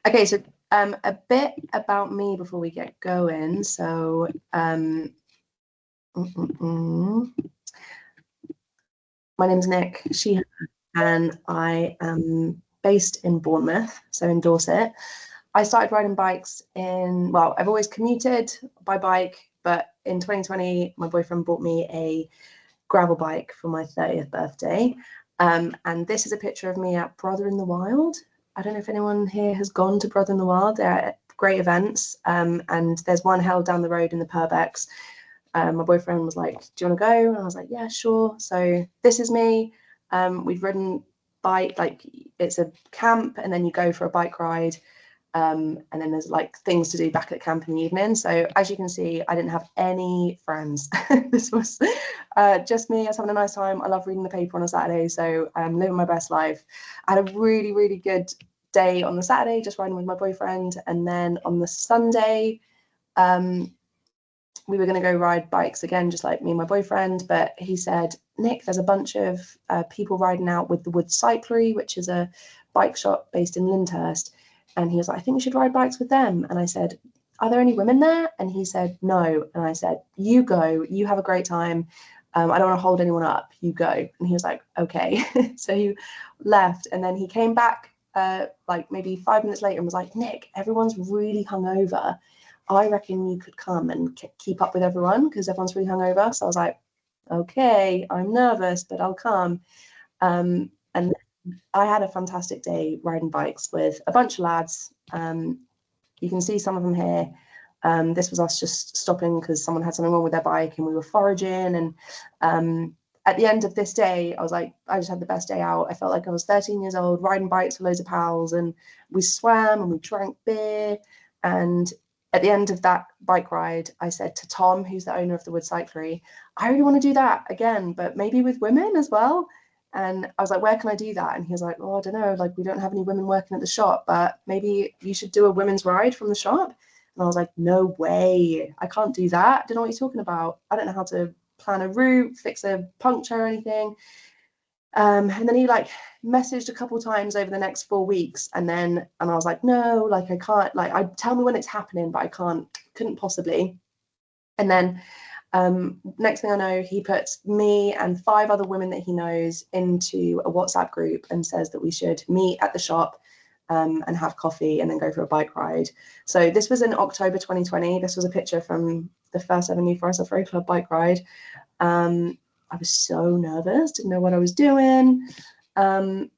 Okay, so a bit about me before we get going. So my name's Nick, she, and I am based in Bournemouth, so in Dorset. I started riding bikes well, I've always commuted by bike, but in 2020, my boyfriend bought me a gravel bike for my 30th birthday. And this is a picture of me at Brother in the Wild. I don't know if anyone here has gone to Brother in the Wild. They're great events. And there's one held down the road in the Purbex. My boyfriend was like, do you want to go? And I was like, yeah, sure. So this is me. We've ridden bike, like it's a camp, and then you go for a bike ride. And then there's like things to do back at camp in the evening. So as you can see, I didn't have any friends. This was just me. I was having a nice time. I love reading the paper on a Saturday, so I'm living my best life. I had a really, really good day on the Saturday, just riding with my boyfriend. And then on the Sunday, we were going to go ride bikes again, just like me and my boyfriend. But he said, Nick, there's a bunch of people riding out with the Wood Cyclery, which is a bike shop based in Lyndhurst. And he was like, I think we should ride bikes with them. And I said, are there any women there? And he said, no. And I said, you go, you have a great time. I don't want to hold anyone up. You go. And he was like, okay. So he left. And then he came back like maybe 5 minutes later and was like, Nick, everyone's really hungover. I reckon you could come and keep up with everyone because everyone's really hungover. So I was like, okay, I'm nervous, but I'll come. And I had a fantastic day riding bikes with a bunch of lads. You can see some of them here. This was us just stopping because someone had something wrong with their bike and we were foraging. And at the end of this day, I was like, I just had the best day out. I felt like I was 13 years old, riding bikes with loads of pals, and we swam and we drank beer. And at the end of that bike ride, I said to Tom, who's the owner of the Wood Cyclery, I really want to do that again, but maybe with women as well. And I was like, where can I do that? And he was like, oh, I don't know, like we don't have any women working at the shop, but maybe you should do a women's ride from the shop. And I was like, no way, I can't do that. I don't know what you're talking about. I don't know how to plan a route, fix a puncture or anything. And then he like messaged a couple times over the next 4 weeks, and I was like, no, like I can't, like I tell me when it's happening, but couldn't possibly. And then next thing I know, he puts me and 5 other women that he knows into a WhatsApp group and says that we should meet at the shop and have coffee and then go for a bike ride. So this was in October 2020. This was a picture from the first ever New Forest Off-Road Club bike ride. I was so nervous, didn't know what I was doing. And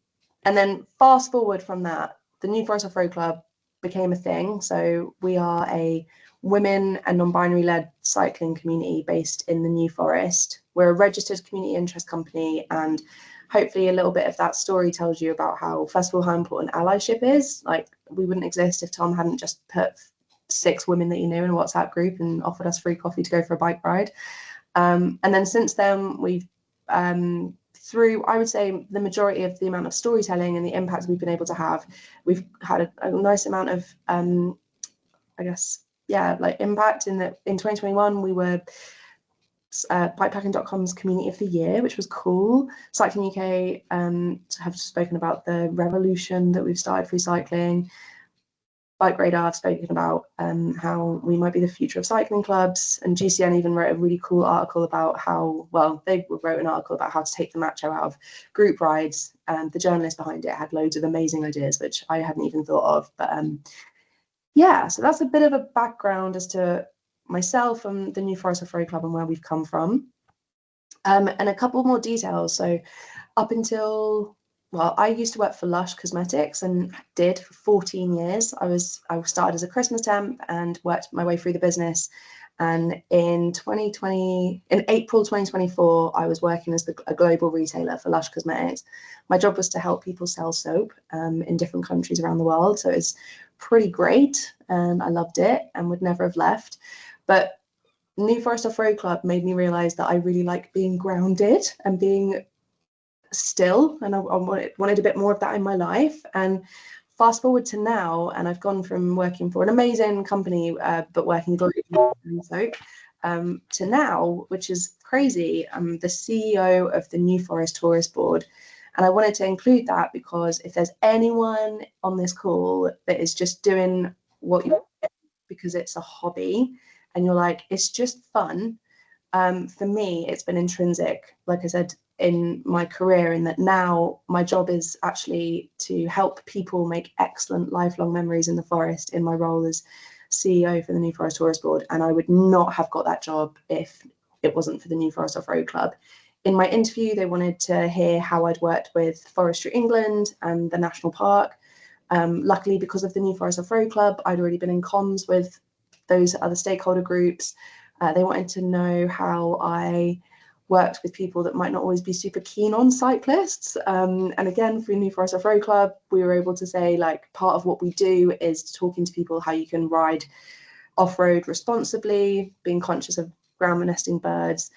then fast forward from that, the New Forest Off-Road Club became a thing. So we are a women and non-binary led cycling community based in the New Forest. We're a registered community interest company, and hopefully a little bit of that story tells you about how, first of all, how important allyship is. Like we wouldn't exist if Tom hadn't just put 6 women that he knew in a WhatsApp group and offered us free coffee to go for a bike ride. And then since then, we've through, I would say, the majority of the amount of storytelling and the impact we've been able to have, we've had a nice amount of, I guess, yeah, like impact in that. In 2021, we were Bikepacking.com's Community of the Year, which was cool. Cycling UK have spoken about the revolution that we've started through cycling. Bike Radar have spoken about how we might be the future of cycling clubs, and GCN even wrote a really cool article about how, well, they wrote an article about how to take the macho out of group rides, and the journalist behind it had loads of amazing ideas, which I hadn't even thought of. But yeah, so that's a bit of a background as to myself and the New Forest Off-Road Club and where we've come from. And a couple more details. So up until, well, I used to work for Lush Cosmetics and did for 14 years. I started as a Christmas temp and worked my way through the business. And in April 2024, I was working as a global retailer for Lush Cosmetics. My job was to help people sell soap in different countries around the world. So it's pretty great, and I loved it and would never have left. But New Forest Off-Road Club made me realize that I really like being grounded and being still, and I wanted a bit more of that in my life. And fast forward to now, and I've gone from working for an amazing company but working globally in soap to now, which is crazy. I'm the CEO of the New Forest Tourist Board, And I wanted to include that because if there's anyone on this call that is just doing what you because it's a hobby and you're like, it's just fun. For me, it's been intrinsic, like I said, in my career, in that now my job is actually to help people make excellent lifelong memories in the forest in my role as CEO for the New Forest Tourist Board. And I would not have got that job if it wasn't for the New Forest Off-Road Club. In my interview, they wanted to hear how I'd worked with Forestry England and the National Park. Luckily, because of the New Forest Off-Road Club, I'd already been in comms with those other stakeholder groups. They wanted to know how I worked with people that might not always be super keen on cyclists. And again, through New Forest Off-Road Club, we were able to say, like, part of what we do is talking to people how you can ride off-road responsibly, being conscious of ground nesting birds.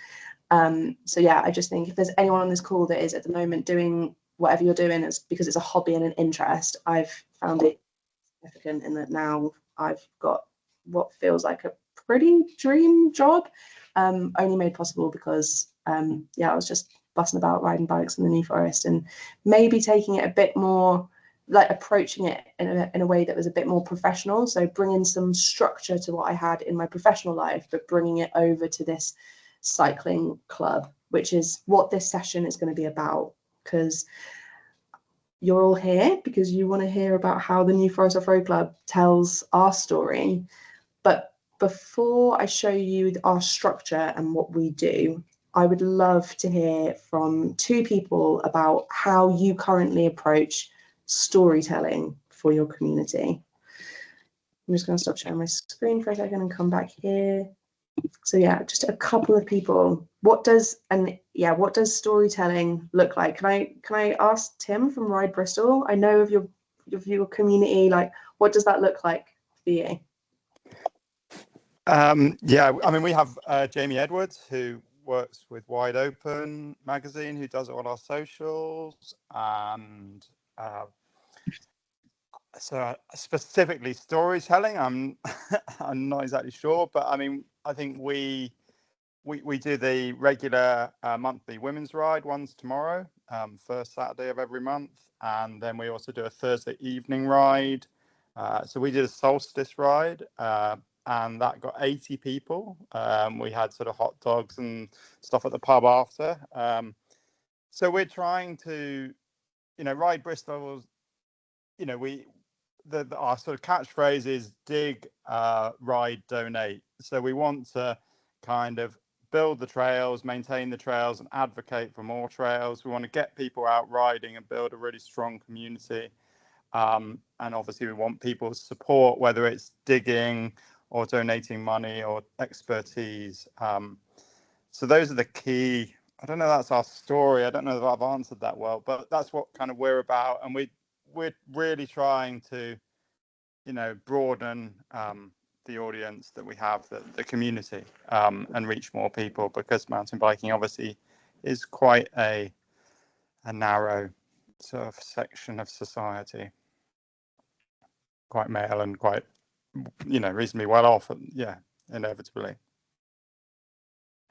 So yeah, I just think if there's anyone on this call that is at the moment doing whatever you're doing, it's because it's a hobby and an interest. I've found it significant in that now I've got what feels like a pretty dream job, only made possible because yeah, I was just bussing about riding bikes in the New Forest, and maybe taking it a bit more, like approaching it in a way that was a bit more professional. So bringing some structure to what I had in my professional life, but bringing it over to this cycling club, which is what this session is going to be about. Because you're all here because you want to hear about how the New Forest Off-Road Club tells our story. But before I show you our structure and what we do, I would love to hear from two people about how you currently approach storytelling for your community. I'm just going to stop sharing my screen for a second and come back here. So yeah, just a couple of people. What does storytelling look like? Can I ask Tim from Ride Bristol? I know of your community. Like, what does that look like for you? Yeah, I mean, we have Jamie Edwards, who works with Wide Open magazine, who does all our socials, and so specifically storytelling, I'm I'm not exactly sure, but I mean, I think we do the regular monthly women's ride. One's tomorrow, first Saturday of every month, and then we also do a Thursday evening ride. So we did a solstice ride, and that got 80 people. We had sort of hot dogs and stuff at the pub after. So we're trying to, Ride Bristol. Our sort of catchphrase is dig, ride, donate. So we want to kind of build the trails, maintain the trails, and advocate for more trails. We want to get people out riding and build a really strong community. And obviously we want people's support, whether it's digging or donating money or expertise. So those are the key. I don't know, that's our story. I don't know if I've answered that well, but that's what kind of we're about. And we're really trying to, broaden the audience that we have, the community, and reach more people, because mountain biking obviously is quite a narrow sort of section of society, quite male and quite, reasonably well off, inevitably.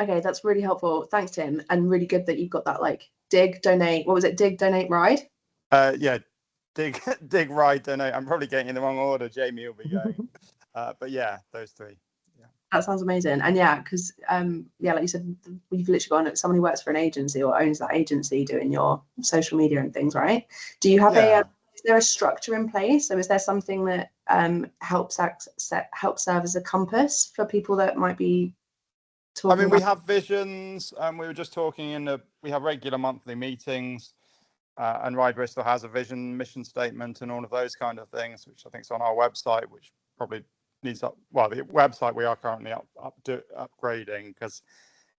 Okay, that's really helpful. Thanks, Tim. And really good that you've got that, like, dig, donate. What was it? Dig, donate, ride? Yeah, dig, ride, donate. I'm probably getting in the wrong order. Jamie will be going. But yeah, those three. Yeah. That sounds amazing. And yeah, because like you said, you've literally got someone who works for an agency or owns that agency doing your social media and things, right? Do you have is there a structure in place? So is there something that helps serve as a compass for people that might be talking? I mean, we have visions, and we were just talking we have regular monthly meetings, and Ride Bristol has a vision, mission statement, and all of those kind of things, which I think is on our website, which probably needs the website we are currently upgrading because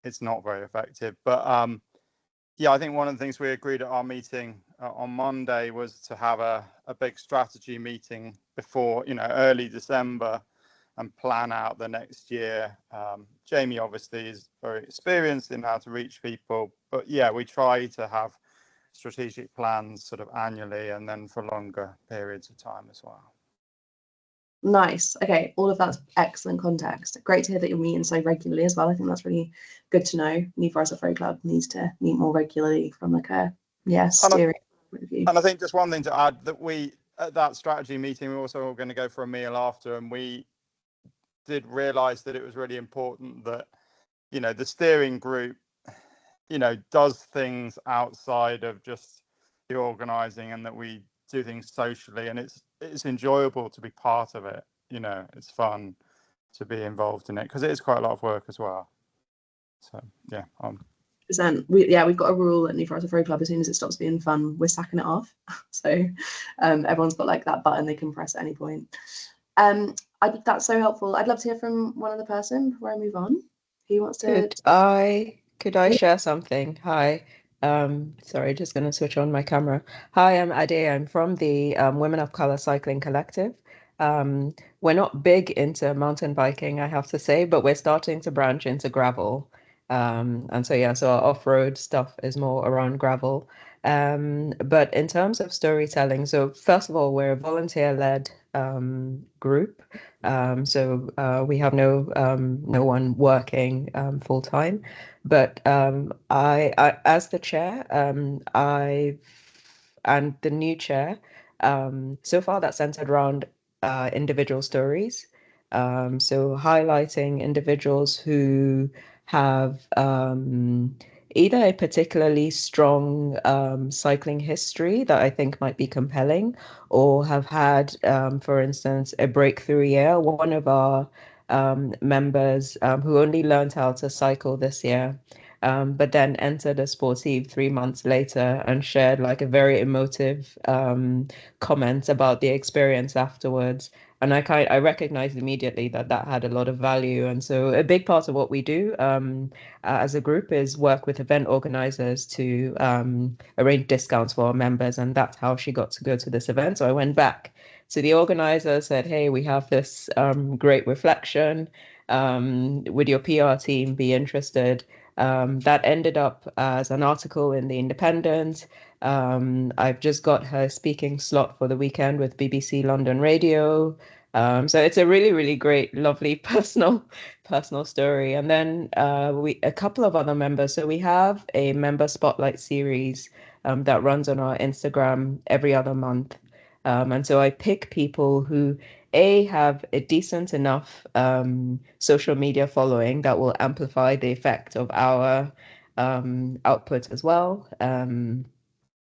it's not very effective. But I think one of the things we agreed at our meeting on Monday was to have a big strategy meeting before, early December, and plan out the next year. Jamie obviously is very experienced in how to reach people, but yeah, we try to have strategic plans sort of annually and then for longer periods of time as well. Nice. Okay, all of that's excellent context. Great to hear that you're meeting so regularly as well. I think that's really good to know. New Forest Off-Road Club needs to meet more regularly from like a steering point of view. And I think just one thing to add, that we, at that strategy meeting, we're also all going to go for a meal after, and we did realize that it was really important that, you know, the steering group, you know, does things outside of just the organizing, and that we do things socially, and it's enjoyable to be part of it. You know, it's fun to be involved in it, because it is quite a lot of work as well. So yeah, we've got a rule at New Forest Rowing Club: as soon as it stops being fun, we're sacking it off. So everyone's got like that button they can press at any point. That's so helpful. I'd love to hear from one other person before I move on. Who wants to? Could I share something? Hi. Sorry, just gonna switch on my camera. Hi, I'm Ade. I'm from the Women of Color Cycling Collective. We're not big into mountain biking, I have to say, but we're starting to branch into gravel. And so yeah, so our off-road stuff is more around gravel. But in terms of storytelling, so first of all, we're a volunteer-led group. So we have no one working full time. But I as the chair, I and the new chair, so far that's centered around individual stories. So highlighting individuals who have either a particularly strong cycling history that I think might be compelling, or have had, for instance, a breakthrough year. One of our members who only learned how to cycle this year, but then entered a sportive 3 months later and shared like a very emotive comment about the experience afterwards. And I recognized immediately that that had a lot of value. And so a big part of what we do as a group is work with event organizers to arrange discounts for our members. And that's how she got to go to this event. So I went back to the organizer, said, hey, we have this great reflection. Would your PR team be interested? That ended up as an article in The Independent. I've just got her speaking slot for the weekend with BBC London Radio. So it's a really, really great, lovely personal story. And then a couple of other members. So we have a member spotlight series that runs on our Instagram every other month. And so I pick people who have a decent enough social media following that will amplify the effect of our output as well.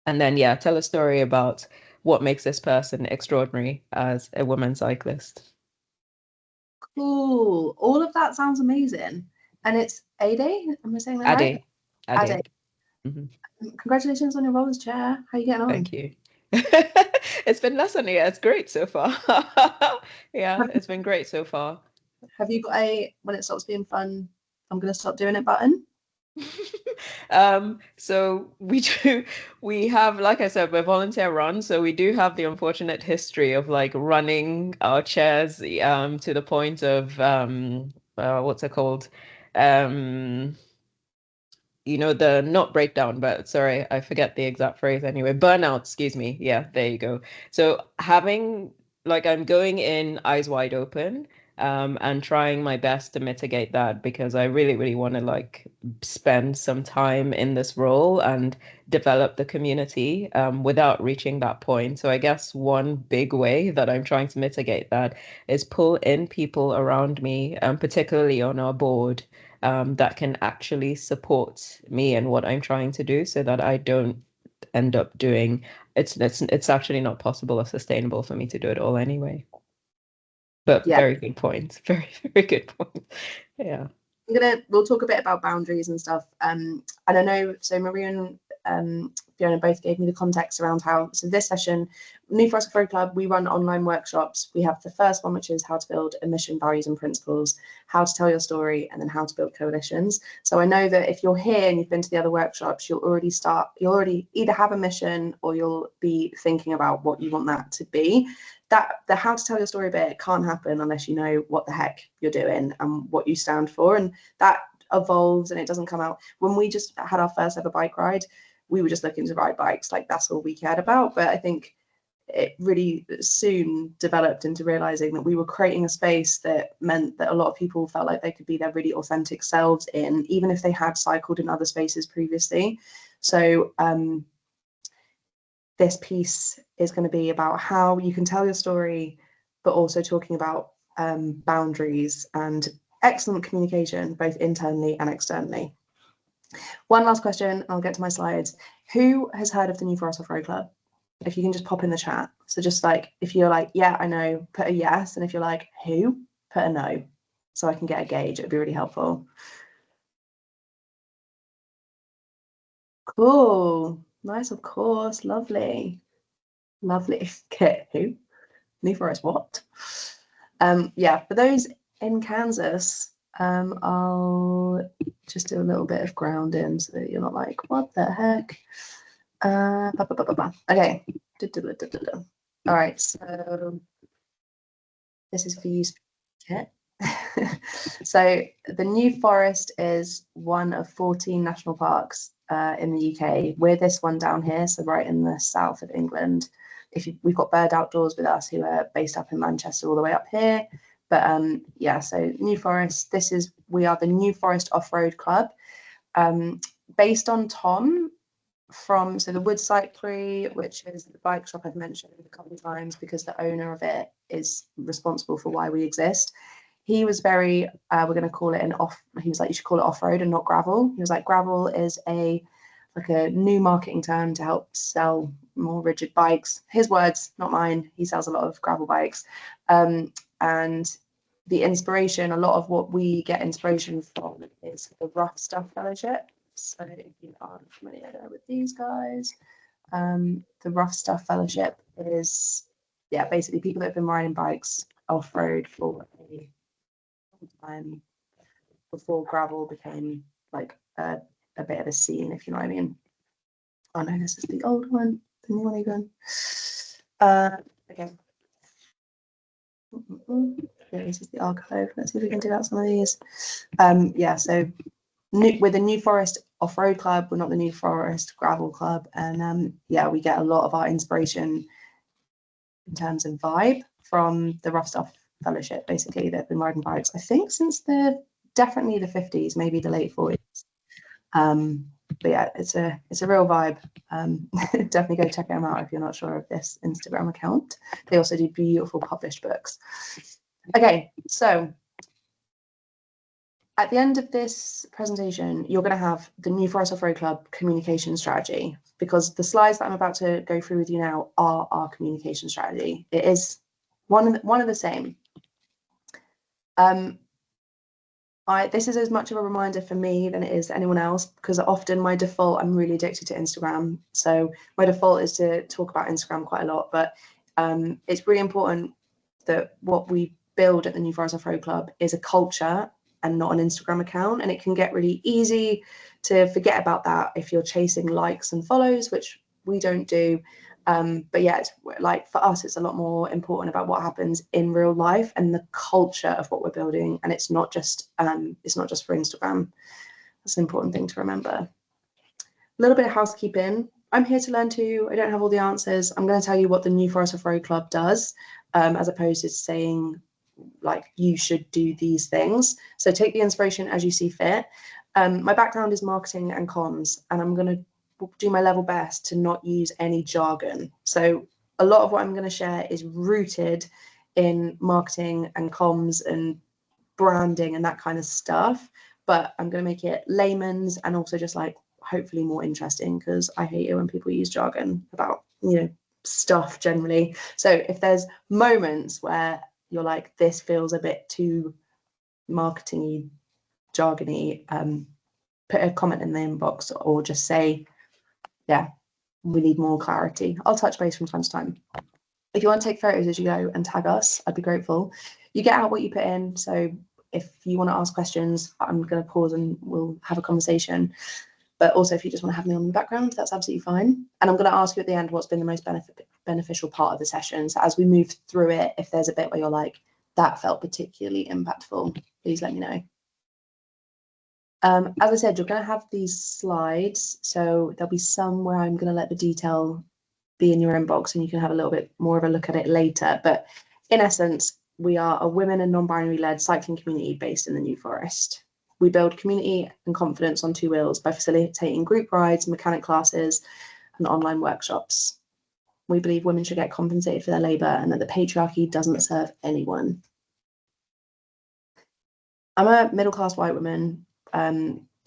And then, yeah, tell a story about what makes this person extraordinary as a woman cyclist. Cool. All of that sounds amazing. And it's Ade? Am I saying that right? Ade. Mm-hmm. Congratulations on your role as chair. How are you getting on? Thank you. It's been less than a year. It's great so far. Yeah, it's been great so far. Have you got when it stops being fun, I'm going to stop doing it button? So we have, like I said, we're volunteer run, so we do have the unfortunate history of like running our chairs to the point of what's it called, the not breakdown, but sorry, I forget the exact phrase anyway, burnout, excuse me. Yeah, there you go. So I'm going in eyes wide open, and trying my best to mitigate that, because I really, really want to like spend some time in this role and develop the community without reaching that point. So I guess one big way that I'm trying to mitigate that is pull in people around me, particularly on our board, that can actually support me and what I'm trying to do, so that I don't end up doing it's actually not possible or sustainable for me to do it all anyway. But yeah. Very good point. Very, very good point. Yeah. We'll talk a bit about boundaries and stuff. And I know, so Maria and Fiona both gave me the context around so this session, New Forest Rowing Club, we run online workshops. We have the first one, which is how to build a mission, values and principles, how to tell your story, and then how to build coalitions. So I know that if you're here and you've been to the other workshops, you'll already either have a mission, or you'll be thinking about what you want that to be. The how to tell your story bit can't happen unless you know what the heck you're doing and what you stand for, and that evolves, and it doesn't come out. When we just had our first ever bike ride, we were just looking to ride bikes, like that's all we cared about. But I think it really soon developed into realizing that we were creating a space that meant that a lot of people felt like they could be their really authentic selves in, even if they had cycled in other spaces previously. So this piece is going to be about how you can tell your story, but also talking about boundaries and excellent communication, both internally and externally. One last question, I'll get to my slides. Who has heard of the New Forest Off-Road Club? If you can just pop in the chat. So just like, if you're like, yeah, I know, put a yes. And if you're like, who? Put a no. So I can get a gauge. It'd be really helpful. Cool. Nice, of course. Lovely. Lovely. Okay, who? New Forest what? Yeah, for those in Kansas, I'll just do a little bit of grounding so that you're not like, what the heck? Okay. All right, so this is for you, Kit. So the New Forest is one of 14 national parks in the UK. We're this one down here, so right in the south of England. We've got Bird Outdoors with us, who are based up in Manchester, all the way up here. But yeah, so New Forest. We are the New Forest Off-Road Club, based on Tom from the Wood Cyclery, which is the bike shop I've mentioned a couple of times because the owner of it is responsible for why we exist. He was very, we're going to call it he was like, you should call it off-road and not gravel. He was like, gravel is like a new marketing term to help sell more rigid bikes. His words, not mine. He sells a lot of gravel bikes. And the inspiration, a lot of what we get inspiration from is the Rough Stuff Fellowship. So if you aren't familiar with these guys, the Rough Stuff Fellowship is, yeah, basically people that have been riding bikes off-road for a time before gravel became like a bit of a scene, if you know what I mean. Oh no, this is the old one, the new one even. Okay. This is the archive. Let's see if we can dig out some of these. Yeah, so we're the New Forest Off-Road Club. We're not the New Forest Gravel Club. And yeah, we get a lot of our inspiration in terms of vibe from the Rough Stuff Fellowship, basically. They've been riding bikes, I think, since definitely the 50s, maybe the late 40s. But yeah, it's a real vibe. Definitely go check them out if you're not sure of this Instagram account. They also do beautiful published books. Okay, so at the end of this presentation, you're going to have the New Forest Off-Road Club communication strategy, because the slides that I'm about to go through with you now are our communication strategy. It is one of the same. This is as much of a reminder for me than it is to anyone else, because often my default, I'm really addicted to Instagram. So my default is to talk about Instagram quite a lot, but it's really important that what we build at the New Forest Off-Road Club is a culture and not an Instagram account. And it can get really easy to forget about that if you're chasing likes and follows, which we don't do. But yeah, it's like for us, it's a lot more important about what happens in real life and the culture of what we're building. And it's not just for Instagram. That's an important thing to remember. A little bit of housekeeping. I'm here to learn too. I don't have all the answers. I'm going to tell you what the New Forest Off-Road Club does, as opposed to saying like you should do these things. So take the inspiration as you see fit. My background is marketing and comms, and I'm going to do my level best to not use any jargon. So a lot of what I'm going to share is rooted in marketing and comms and branding and that kind of stuff, but I'm going to make it layman's and also just like hopefully more interesting, because I hate it when people use jargon about, you know, stuff generally. So if there's moments where you're like, this feels a bit too marketing-y, jargony, put a comment in the inbox or just say, yeah, we need more clarity. I'll touch base from time to time. If you want to take photos as you go and tag us, I'd be grateful. You get out what you put in. So if you want to ask questions, I'm going to pause and we'll have a conversation. But also, if you just want to have me on the background, that's absolutely fine. And I'm going to ask you at the end what's been the most beneficial part of the session. So as we move through it, if there's a bit where you're like, that felt particularly impactful, please let me know. As I said, you're going to have these slides. So there'll be some where I'm going to let the detail be in your inbox and you can have a little bit more of a look at it later. But in essence, we are a women and non-binary led cycling community based in the New Forest. We build community and confidence on two wheels by facilitating group rides, mechanic classes, and online workshops. we believe women should get compensated for their labour and that the patriarchy doesn't serve anyone. I'm a middle-class white woman,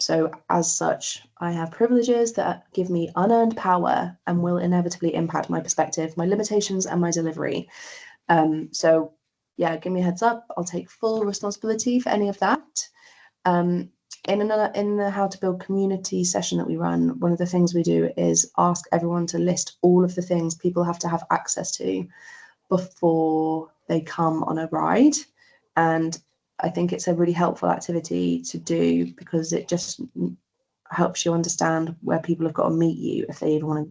so as such, I have privileges that give me unearned power and will inevitably impact my perspective, my limitations, and my delivery. So yeah, give me a heads up. I'll take full responsibility for any of that. In the How to Build Community session that we run, one of the things we do is ask everyone to list all of the things people have to have access to before they come on a ride. And I think it's a really helpful activity to do because it just helps you understand where people have got to meet you if they even want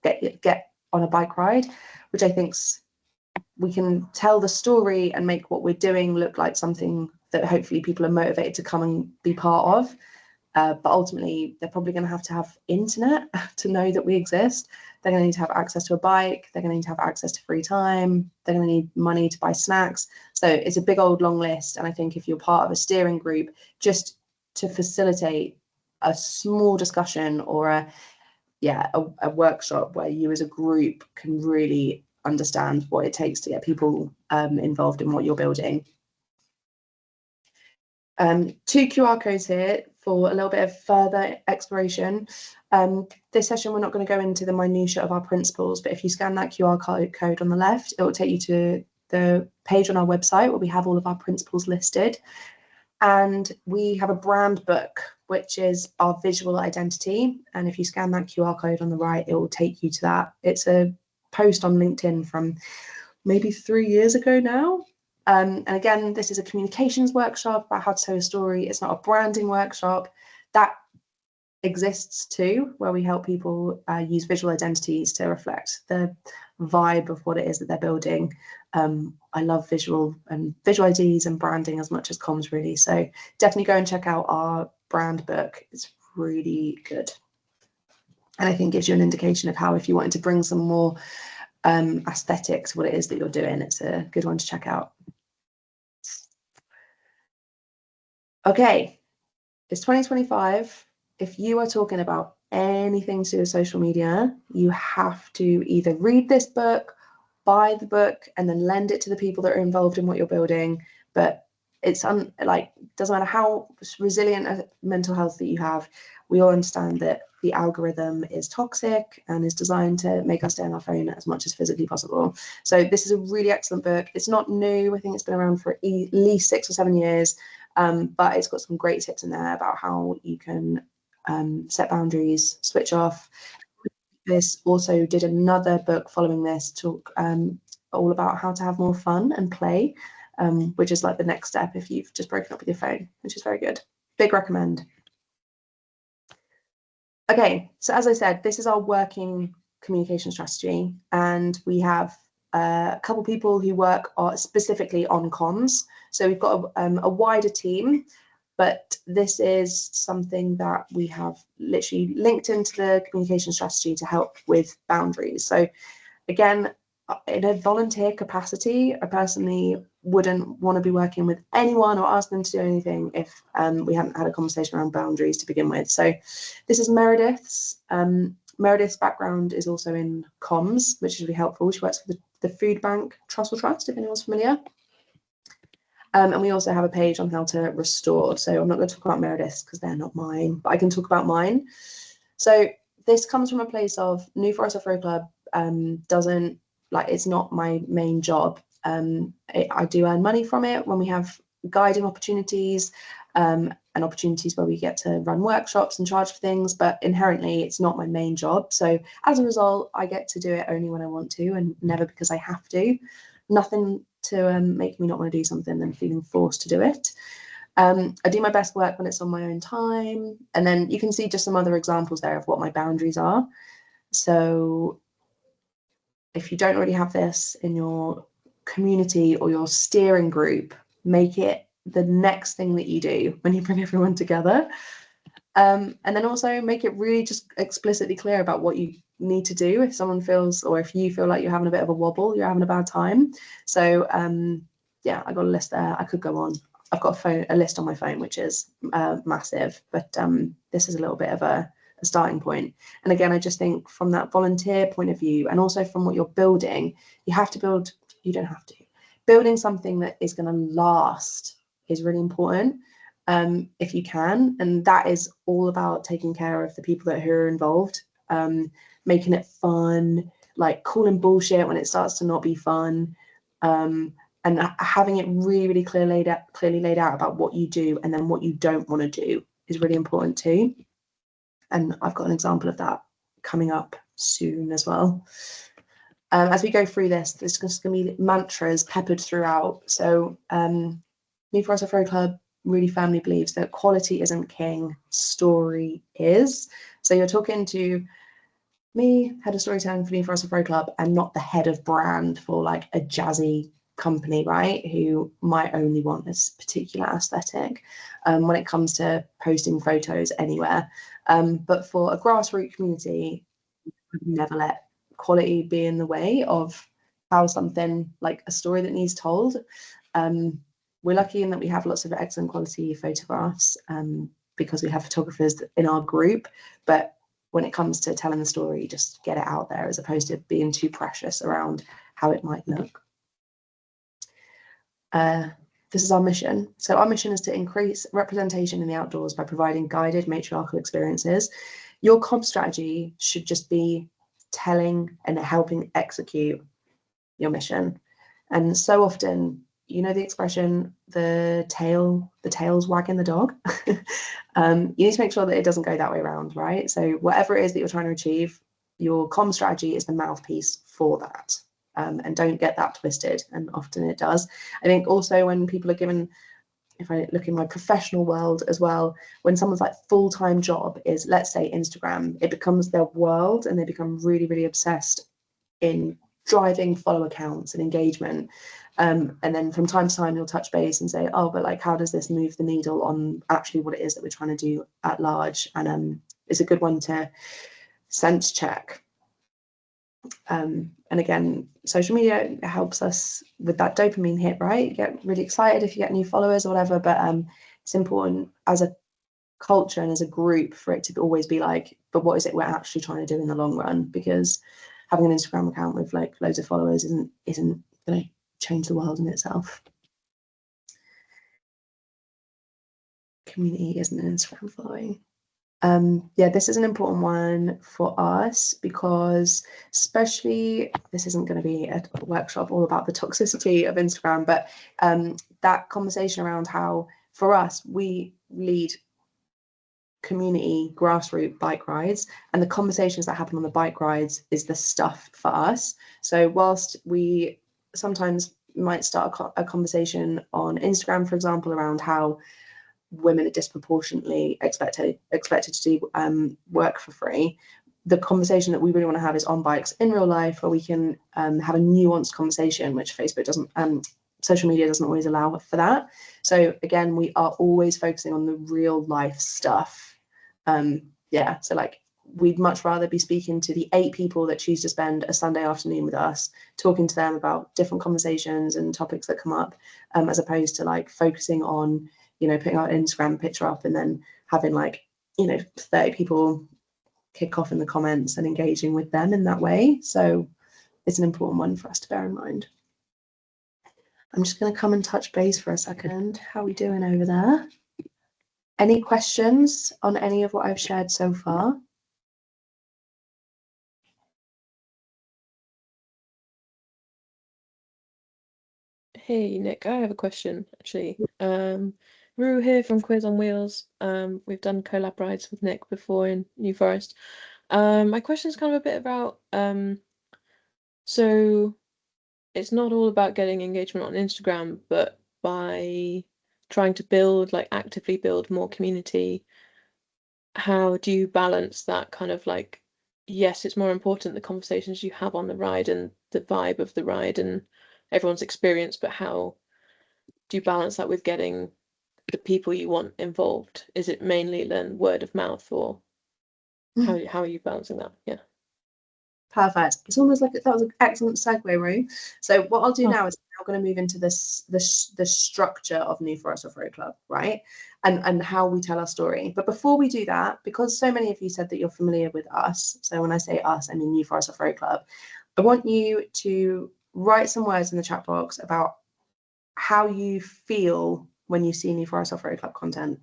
to get on a bike ride, which I think's we can tell the story and make what we're doing look like something that hopefully people are motivated to come and be part of. But ultimately, they're probably going to have internet to know that we exist. They're going to need to have access to a bike. They're going to need to have access to free time. They're going to need money to buy snacks. So it's a big old long list. And I think if you're part of a steering group, just to facilitate a small discussion or a workshop where you as a group can really understand what it takes to get people involved in what you're building. 2 QR codes here for a little bit of further exploration. This session, we're not going to go into the minutiae of our principles, but if you scan that QR code on the left, it will take you to the page on our website where we have all of our principles listed. And we have a brand book, which is our visual identity. And if you scan that QR code on the right, it will take you to that. It's a post on LinkedIn from maybe 3 years ago now. And again, this is a communications workshop about how to tell a story. It's not a branding workshop. That exists too, where we help people use visual identities to reflect the vibe of what it is that they're building. I love visual IDs and branding as much as comms, really. So definitely go and check out our brand book. It's really good. And I think gives you an indication of how, if you wanted to bring some more aesthetics to what it is that you're doing, it's a good one to check out. Okay, it's 2025. If you are talking about anything to do with social media, you have to either read this book, buy the book, and then lend it to the people that are involved in what you're building. But it's doesn't matter how resilient a mental health that you have, we all understand that the algorithm is toxic and is designed to make us stay on our phone as much as physically possible. So this is a really excellent book. It's not new. I think it's been around for at least 6 or 7 years, but it's got some great tips in there about how you can set boundaries, switch off. This also did another book following this, talk all about how to have more fun and play, which is like the next step if you've just broken up with your phone, which is very good. Big recommend. Okay, so as I said, this is our working communication strategy, and we have a couple people who work specifically on comms. So we've got a wider team, but this is something that we have literally linked into the communication strategy to help with boundaries. So again, in a volunteer capacity, I personally wouldn't want to be working with anyone or ask them to do anything if we hadn't had a conversation around boundaries to begin with. So this is Meredith's. Meredith's background is also in comms, which is really helpful. She works for the Food Bank Trussell Trust, if anyone's familiar. And we also have a page on how to restore. So I'm not going to talk about Meredith's because they're not mine, but I can talk about mine. So this comes from a place of New Forest Off-Road Club it's not my main job. I do earn money from it when we have guiding opportunities and opportunities where we get to run workshops and charge for things, but inherently it's not my main job. So as a result, I get to do it only when I want to and never because I have to. Nothing to make me not want to do something and feeling forced to do it. I do my best work when it's on my own time. And then you can see just some other examples there of what my boundaries are. So if you don't already have this in your community or your steering group, make it the next thing that you do when you bring everyone together. And then also make it really just explicitly clear about what you need to do if someone feels, or if you feel like you're having a bit of a wobble, you're having a bad time. So yeah, I got a list there. I could go on. I've got a list on my phone, which is massive, but this is a little bit of a a starting point. And again, I just think from that volunteer point of view, and also from what you're building, you have to build, you don't have to, building something that is going to last is really important, if you can. And that is all about taking care of the people who are involved, making it fun, like calling bullshit when it starts to not be fun, and having it really, really clearly laid out about what you do and then what you don't want to do is really important too. And I've got an example of that coming up soon as well. As we go through this, there's just going to be mantras peppered throughout. So Me For Us Afro Club really firmly believes that quality isn't king, story is. So you're talking to me, head of storytelling for Me For Us Afro Club, and not the head of brand for like a jazzy company, right, who might only want this particular aesthetic when it comes to posting photos anywhere. But for a grassroots community, never let quality be in the way of how something like a story that needs told. We're lucky in that we have lots of excellent quality photographs because we have photographers in our group, but when it comes to telling the story, just get it out there as opposed to being too precious around how it might look. This is our mission. So our mission is to increase representation in the outdoors by providing guided matriarchal experiences. Your comp strategy should just be telling and helping execute your mission. And so often, you know the expression, the tail's wagging the dog. You need to make sure that it doesn't go that way around, right? So whatever it is that you're trying to achieve, your comm strategy is the mouthpiece for that. And don't get that twisted, and often it does. I think also when people are given, if I look in my professional world as well, when someone's like full-time job is, let's say, Instagram, it becomes their world and they become really, really obsessed in driving follow accounts and engagement. And then from time to time you'll touch base and say, oh, but like, how does this move the needle on actually what it is that we're trying to do at large? And it's a good one to sense check. And again, social media helps us with that dopamine hit, right? You get really excited if you get new followers or whatever, but it's important as a culture and as a group for it to always be like, but what is it we're actually trying to do in the long run? Because having an Instagram account with like loads of followers isn't going to change the world in itself. Community isn't an Instagram following. Yeah, this is an important one for us because especially, this isn't going to be a workshop all about the toxicity of Instagram, but that conversation around how for us, we lead community grassroots bike rides, and the conversations that happen on the bike rides is the stuff for us. So whilst we sometimes might start a conversation on Instagram, for example, around how women are disproportionately expected to do work for free, the conversation that we really want to have is on bikes in real life, where we can have a nuanced conversation, which Facebook doesn't, social media doesn't always allow for that. So again, we are always focusing on the real life stuff. Yeah, so like we'd much rather be speaking to the 8 people that choose to spend a Sunday afternoon with us, talking to them about different conversations and topics that come up, as opposed to like focusing on, you know, putting our Instagram picture up and then having like, you know, 30 people kick off in the comments and engaging with them in that way. So it's an important one for us to bear in mind. I'm just going to come and touch base for a second. How are we doing over there? Any questions on any of what I've shared so far? Hey Nick, I have a question actually. Rue here from Quiz on Wheels. We've done collab rides with Nick before in New Forest. My question is kind of a bit about so it's not all about getting engagement on Instagram, but by trying to build, like actively build more community, how do you balance that kind of like, yes, it's more important the conversations you have on the ride and the vibe of the ride and everyone's experience, but how do you balance that with getting the people you want involved? Is it mainly then word of mouth, or how are you balancing that? Yeah. Perfect. It's almost like that was an excellent segue, Rue. So what I'll do now is I'm going to move into the structure of New Forest Off-Road Club, right? And how we tell our story. But before we do that, because so many of you said that you're familiar with us, so when I say us, I mean New Forest Off-Road Club, I want you to write some words in the chat box about how you feel when you see New Forest Off-Road Club content.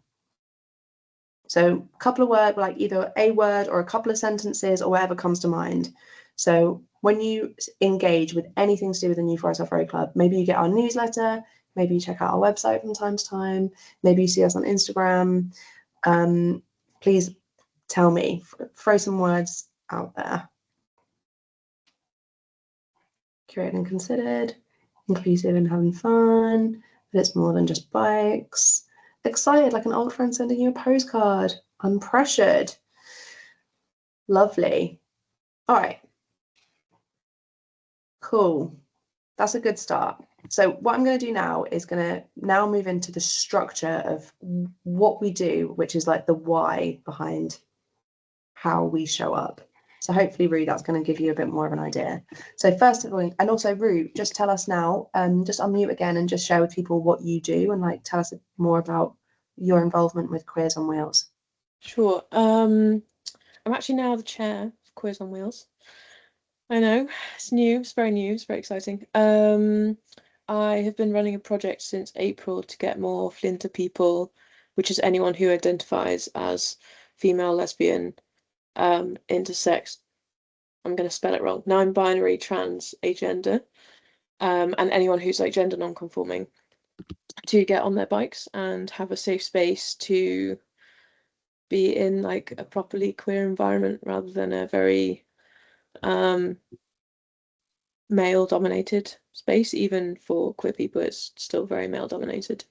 So a couple of words, like either a word or a couple of sentences or whatever comes to mind. So when you engage with anything to do with the New Forest Off-Road Club, maybe you get our newsletter, maybe you check out our website from time to time, maybe you see us on Instagram, please tell me, throw some words out there. Curated and considered, inclusive and having fun, but it's more than just bikes. Excited like an old friend sending you a postcard. Unpressured. Lovely. All right. Cool. That's a good start. So what I'm going to do now is going to now move into the structure of what we do, which is like the why behind how we show up. So hopefully, Rue, that's going to give you a bit more of an idea. So first of all, and also Rue, just tell us now, just unmute again and just share with people what you do and like tell us more about your involvement with Queers on Wheels. Sure. I'm actually now the chair of Queers on Wheels. I know, it's new, it's very new, it's very exciting. I have been running a project since April to get more Flinter people, which is anyone who identifies as female, lesbian, intersex, I'm going to spell it wrong, non-binary, trans, agender, and anyone who's like gender non-conforming, to get on their bikes and have a safe space to be in like a properly queer environment rather than a very male dominated space. Even for queer people, it's still very male dominated.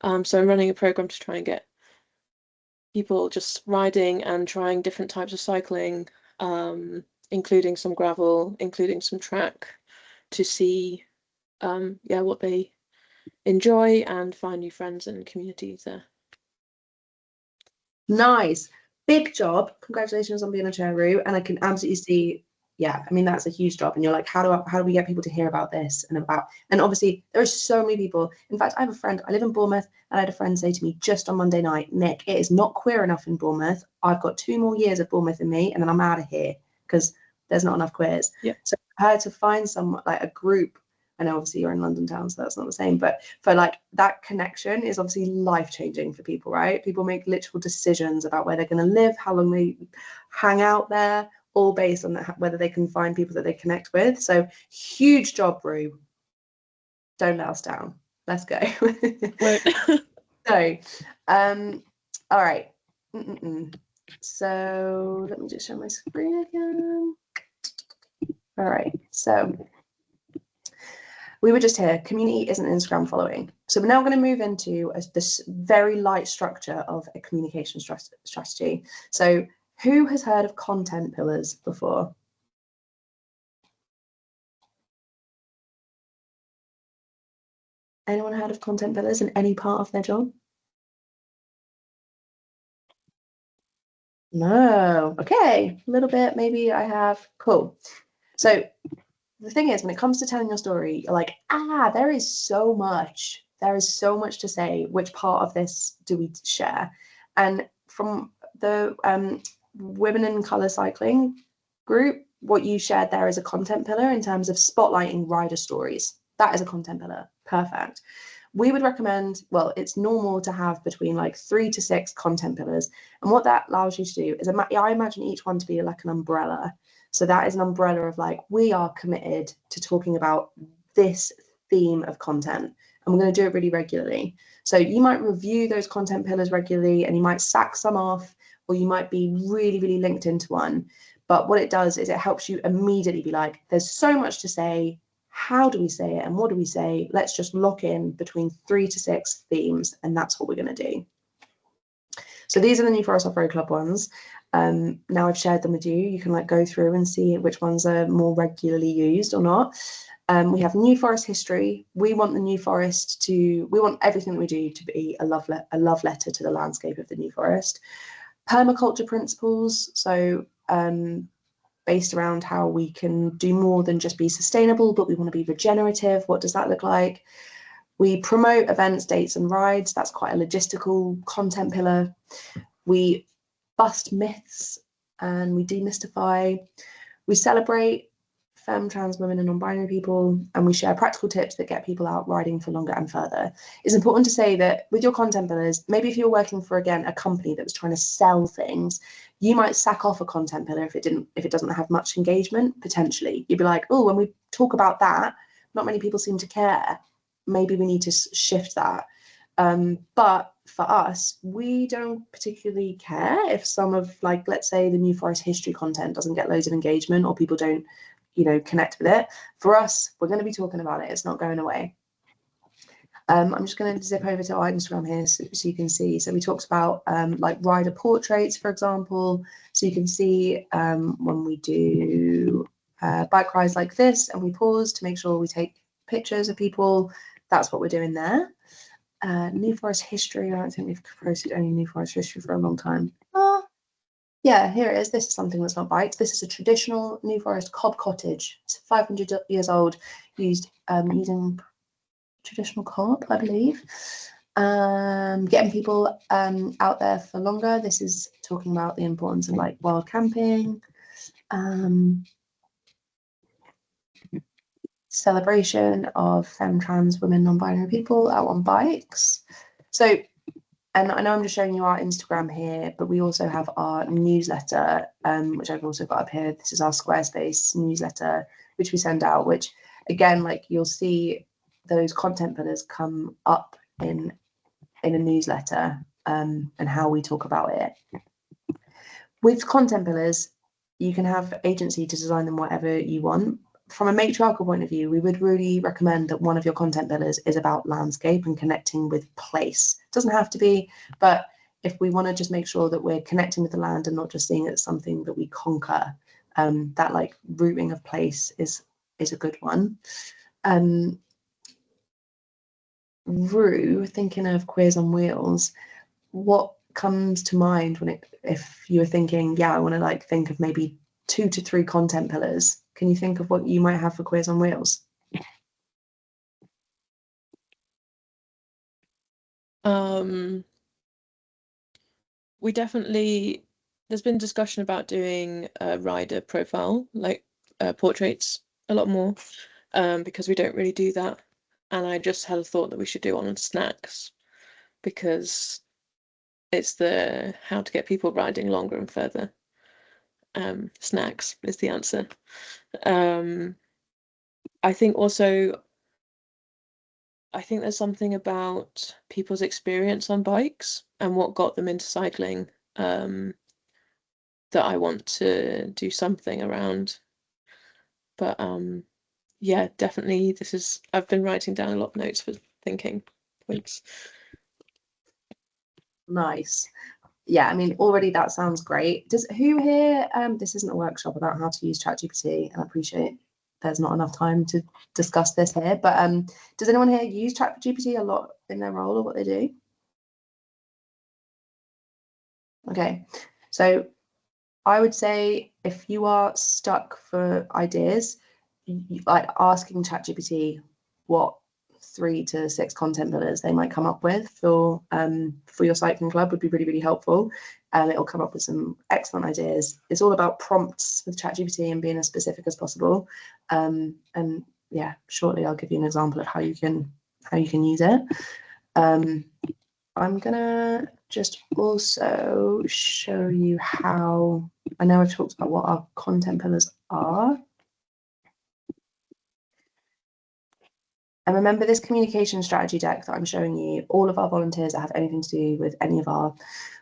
So I'm running a program to try and get people just riding and trying different types of cycling, including some gravel, including some track, to see what they enjoy and find new friends and communities there. Nice. Big job. Congratulations on being a chair, Rue. And I can absolutely see, yeah, I mean, that's a huge job. And you're like, how do we get people to hear about this and obviously there are so many people. In fact, I have a friend, I live in Bournemouth, and I had a friend say to me just on Monday night, Nick, it is not queer enough in Bournemouth. I've got 2 more years of Bournemouth in me and then I'm out of here because there's not enough queers. Yeah. So I had to find some, like a group. I know obviously you're in London town, so that's not the same, but for like that connection is obviously life-changing for people, right? People make literal decisions about where they're going to live, how long they hang out there, all based on that, whether they can find people that they connect with. So huge job, Rue. Don't let us down. Let's go. So, all right. So let me just share my screen again. All right. So we were just here, community isn't Instagram following. So we're now going to move into this very light structure of a communication strategy. So who has heard of content pillars before? Anyone heard of content pillars in any part of their job? No. Okay, a little bit, maybe I have. Cool. So the thing is, when it comes to telling your story, you're like, there is so much. There is so much to say. Which part of this do we share? And from the Women in Colour Cycling group, what you shared there is a content pillar in terms of spotlighting rider stories. That is a content pillar. Perfect. We would recommend, well, it's normal to have between like 3 to 6 content pillars. And what that allows you to do is, I imagine each one to be like an umbrella. So that is an umbrella of like, we are committed to talking about this theme of content, and we're going to do it really regularly. So you might review those content pillars regularly, and you might sack some off, or you might be really, really linked into one. But what it does is it helps you immediately be like, there's so much to say. How do we say it? And what do we say? Let's just lock in between 3 to 6 themes, and that's what we're going to do. So these are the New Forest Off-Road Club ones. Now I've shared them with you. You can like go through and see which ones are more regularly used or not. We have New Forest history. We want the New Forest we want everything that we do to be a love letter to the landscape of the New Forest. Permaculture principles. So based around how we can do more than just be sustainable, but we want to be regenerative. What does that look like? We promote events, dates, and rides. That's quite a logistical content pillar. We bust myths and we demystify. We celebrate femme, trans women, and non-binary people, and we share practical tips that get people out riding for longer and further. It's important to say that with your content pillars, maybe if you're working for, again, a company that was trying to sell things, you might sack off a content pillar if it doesn't have much engagement, potentially. You'd be like, oh, when we talk about that, not many people seem to care. Maybe we need to shift that. But for us, we don't particularly care if some of, like, let's say the New Forest history content doesn't get loads of engagement or people don't, connect with it. For us, we're going to be talking about it. It's not going away. I'm just going to zip over to our Instagram here so you can see. So we talked about like rider portraits, for example. So you can see when we do bike rides like this and we pause to make sure we take pictures of people, that's what we're doing there. New Forest history, I don't think we've posted any New Forest history for a long time. Yeah, here it is. This is something that's not biked. This is a traditional New Forest cob cottage. It's 500 years old, using traditional cob, I believe. Getting people out there for longer. This is talking about the importance of like wild camping. Celebration of femme, trans, women, non-binary people out on bikes. So, and I know I'm just showing you our Instagram here, but we also have our newsletter, which I've also got up here. This is our Squarespace newsletter, which we send out, which again, like you'll see those content pillars come up in a newsletter, and how we talk about it. With content pillars, you can have agency to design them whatever you want. From a matriarchal point of view, we would really recommend that one of your content pillars is about landscape and connecting with place. It doesn't have to be, but if we want to just make sure that we're connecting with the land and not just seeing it as something that we conquer, that like rooting of place is a good one. Rue, thinking of Queers on Wheels, what comes to mind if you're thinking, yeah, I want to like think of maybe 2 to 3 content pillars? Can you think of what you might have for Queers on Wheels? We definitely, there's been discussion about doing a rider profile, like portraits a lot more, because we don't really do that. And I just had a thought that we should do on snacks, because it's the how to get people riding longer and further. Snacks is the answer. I think also, I think there's something about people's experience on bikes and what got them into cycling, that I want to do something around. But yeah, definitely I've been writing down a lot of notes for thinking points. Nice. Yeah, I mean, already that sounds great. Who here, this isn't a workshop about how to use ChatGPT, and I appreciate there's not enough time to discuss this here, but does anyone here use ChatGPT a lot in their role or what they do? Okay, so I would say if you are stuck for ideas, like asking ChatGPT what 3 to 6 content pillars they might come up with for your cycling club would be really, really helpful. It'll come up with some excellent ideas. It's all about prompts with ChatGPT and being as specific as possible. And yeah, shortly I'll give you an example of how you can use it. I'm gonna just also show you how, I know I've talked about what our content pillars are. And remember this communication strategy deck that I'm showing you, all of our volunteers that have anything to do with any of our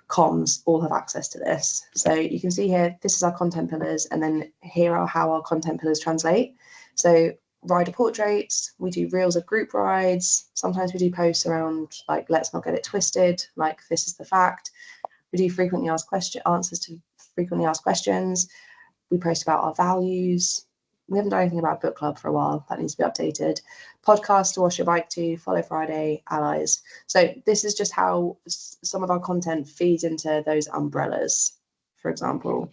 comms all have access to this. So you can see here, this is our content pillars, and then here are how our content pillars translate. So rider portraits, we do reels of group rides. Sometimes we do posts around like, let's not get it twisted, like this is the fact. We do frequently asked answers to frequently asked questions. We post about our values. We haven't done anything about book club for a while. That needs to be updated. Podcast to wash your bike to, Follow Friday, allies. So this is just how some of our content feeds into those umbrellas, for example,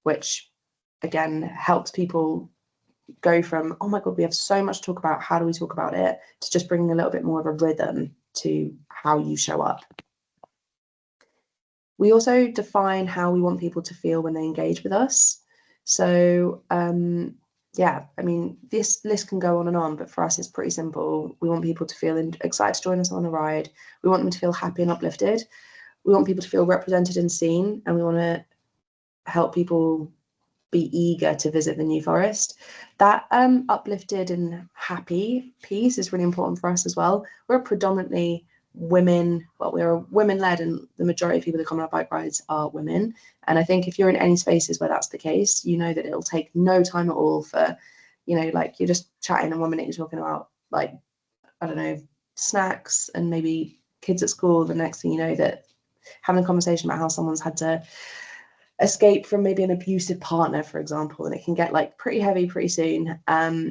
which again, helps people go from, oh my God, we have so much to talk about, how do we talk about it, to just bringing a little bit more of a rhythm to how you show up. We also define how we want people to feel when they engage with us. So yeah, I mean, this list can go on and on, but for us, it's pretty simple. We want people to feel excited to join us on a ride. We want them to feel happy and uplifted. We want people to feel represented and seen, and we want to help people be eager to visit the New Forest. That uplifted and happy piece is really important for us as well. We're predominantly women, well, we're women-led, and the majority of people that come on our bike rides are women. And I think if you're in any spaces where that's the case, you know that it'll take no time at all for, you know, like you're just chatting and 1 minute you're talking about, like, I don't know, snacks and maybe kids at school. The next thing you know, that having a conversation about how someone's had to escape from maybe an abusive partner, for example, and it can get like pretty heavy pretty soon.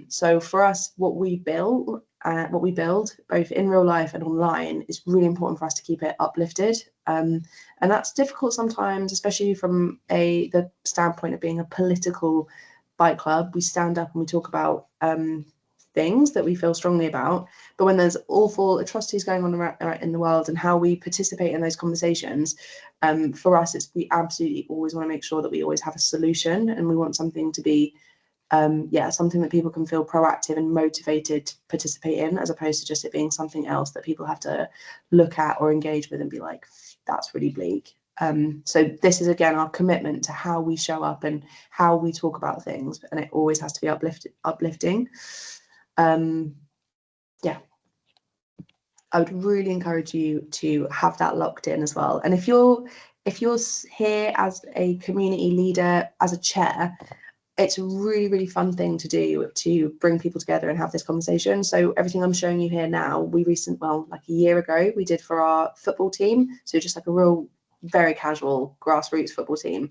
So for us, what we build both in real life and online is really important for us to keep it uplifted, and that's difficult sometimes, especially from the standpoint of being a political bike club. We stand up and we talk about things that we feel strongly about, but when there's awful atrocities going on in the world and how we participate in those conversations, for us, we absolutely always want to make sure that we always have a solution, and we want something to be something that people can feel proactive and motivated to participate in, as opposed to just it being something else that people have to look at or engage with and be like, that's really bleak. So this is, again, our commitment to how we show up and how we talk about things, and it always has to be uplifting. Yeah, I would really encourage you to have that locked in as well. And if you're here as a community leader, as a chair, it's a really, really fun thing to do, to bring people together and have this conversation. So everything I'm showing you here now, like a year ago, we did for our football team. So just like a real, very casual grassroots football team.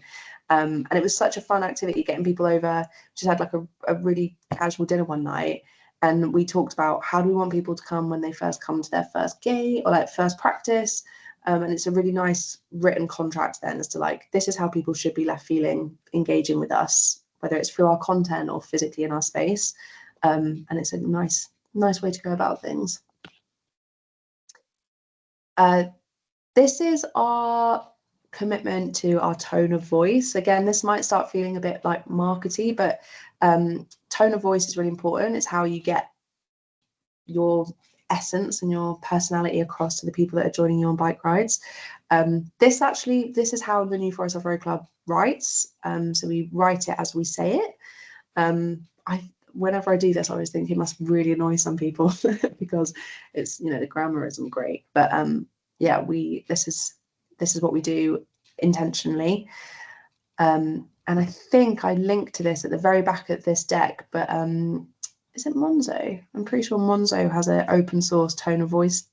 And it was such a fun activity, getting people over. Just had like a really casual dinner one night. And we talked about how do we want people to come when they first come to their first gate or like first practice. And it's a really nice written contract then as to like, this is how people should be left feeling engaging with us, whether it's through our content or physically in our space. And it's a nice way to go about things. This is our commitment to our tone of voice. Again, this might start feeling a bit like markety, but tone of voice is really important. It's how you get your essence and your personality across to the people that are joining you on bike rides. This is how the New Forest Off-Road Club writes. So we write it as we say it. Whenever I do this, I always think it must really annoy some people because it's, you know, the grammar isn't great. But yeah, this is what we do intentionally. And I think I linked to this at the very back of this deck, but is it Monzo? I'm pretty sure Monzo has an open source tone of voice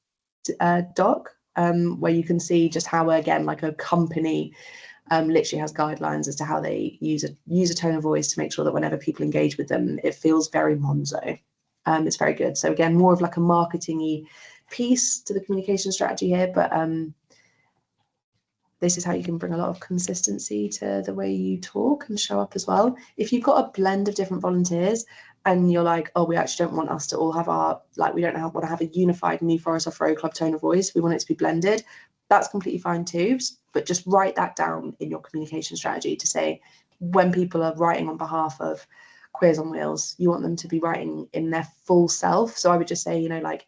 doc, where you can see just how, again, like a company literally has guidelines as to how they use a tone of voice to make sure that whenever people engage with them, it feels very Monzo. It's very good. So again, more of like a marketing-y piece to the communication strategy here, but this is how you can bring a lot of consistency to the way you talk and show up as well. If you've got a blend of different volunteers and you're like, oh, we actually don't want us to all have we don't want to have a unified New Forest Off-Road Club tone of voice, we want it to be blended, that's completely fine too. But just write that down in your communication strategy to say, when people are writing on behalf of Queers on Wheels, you want them to be writing in their full self. So I would just say, you know, like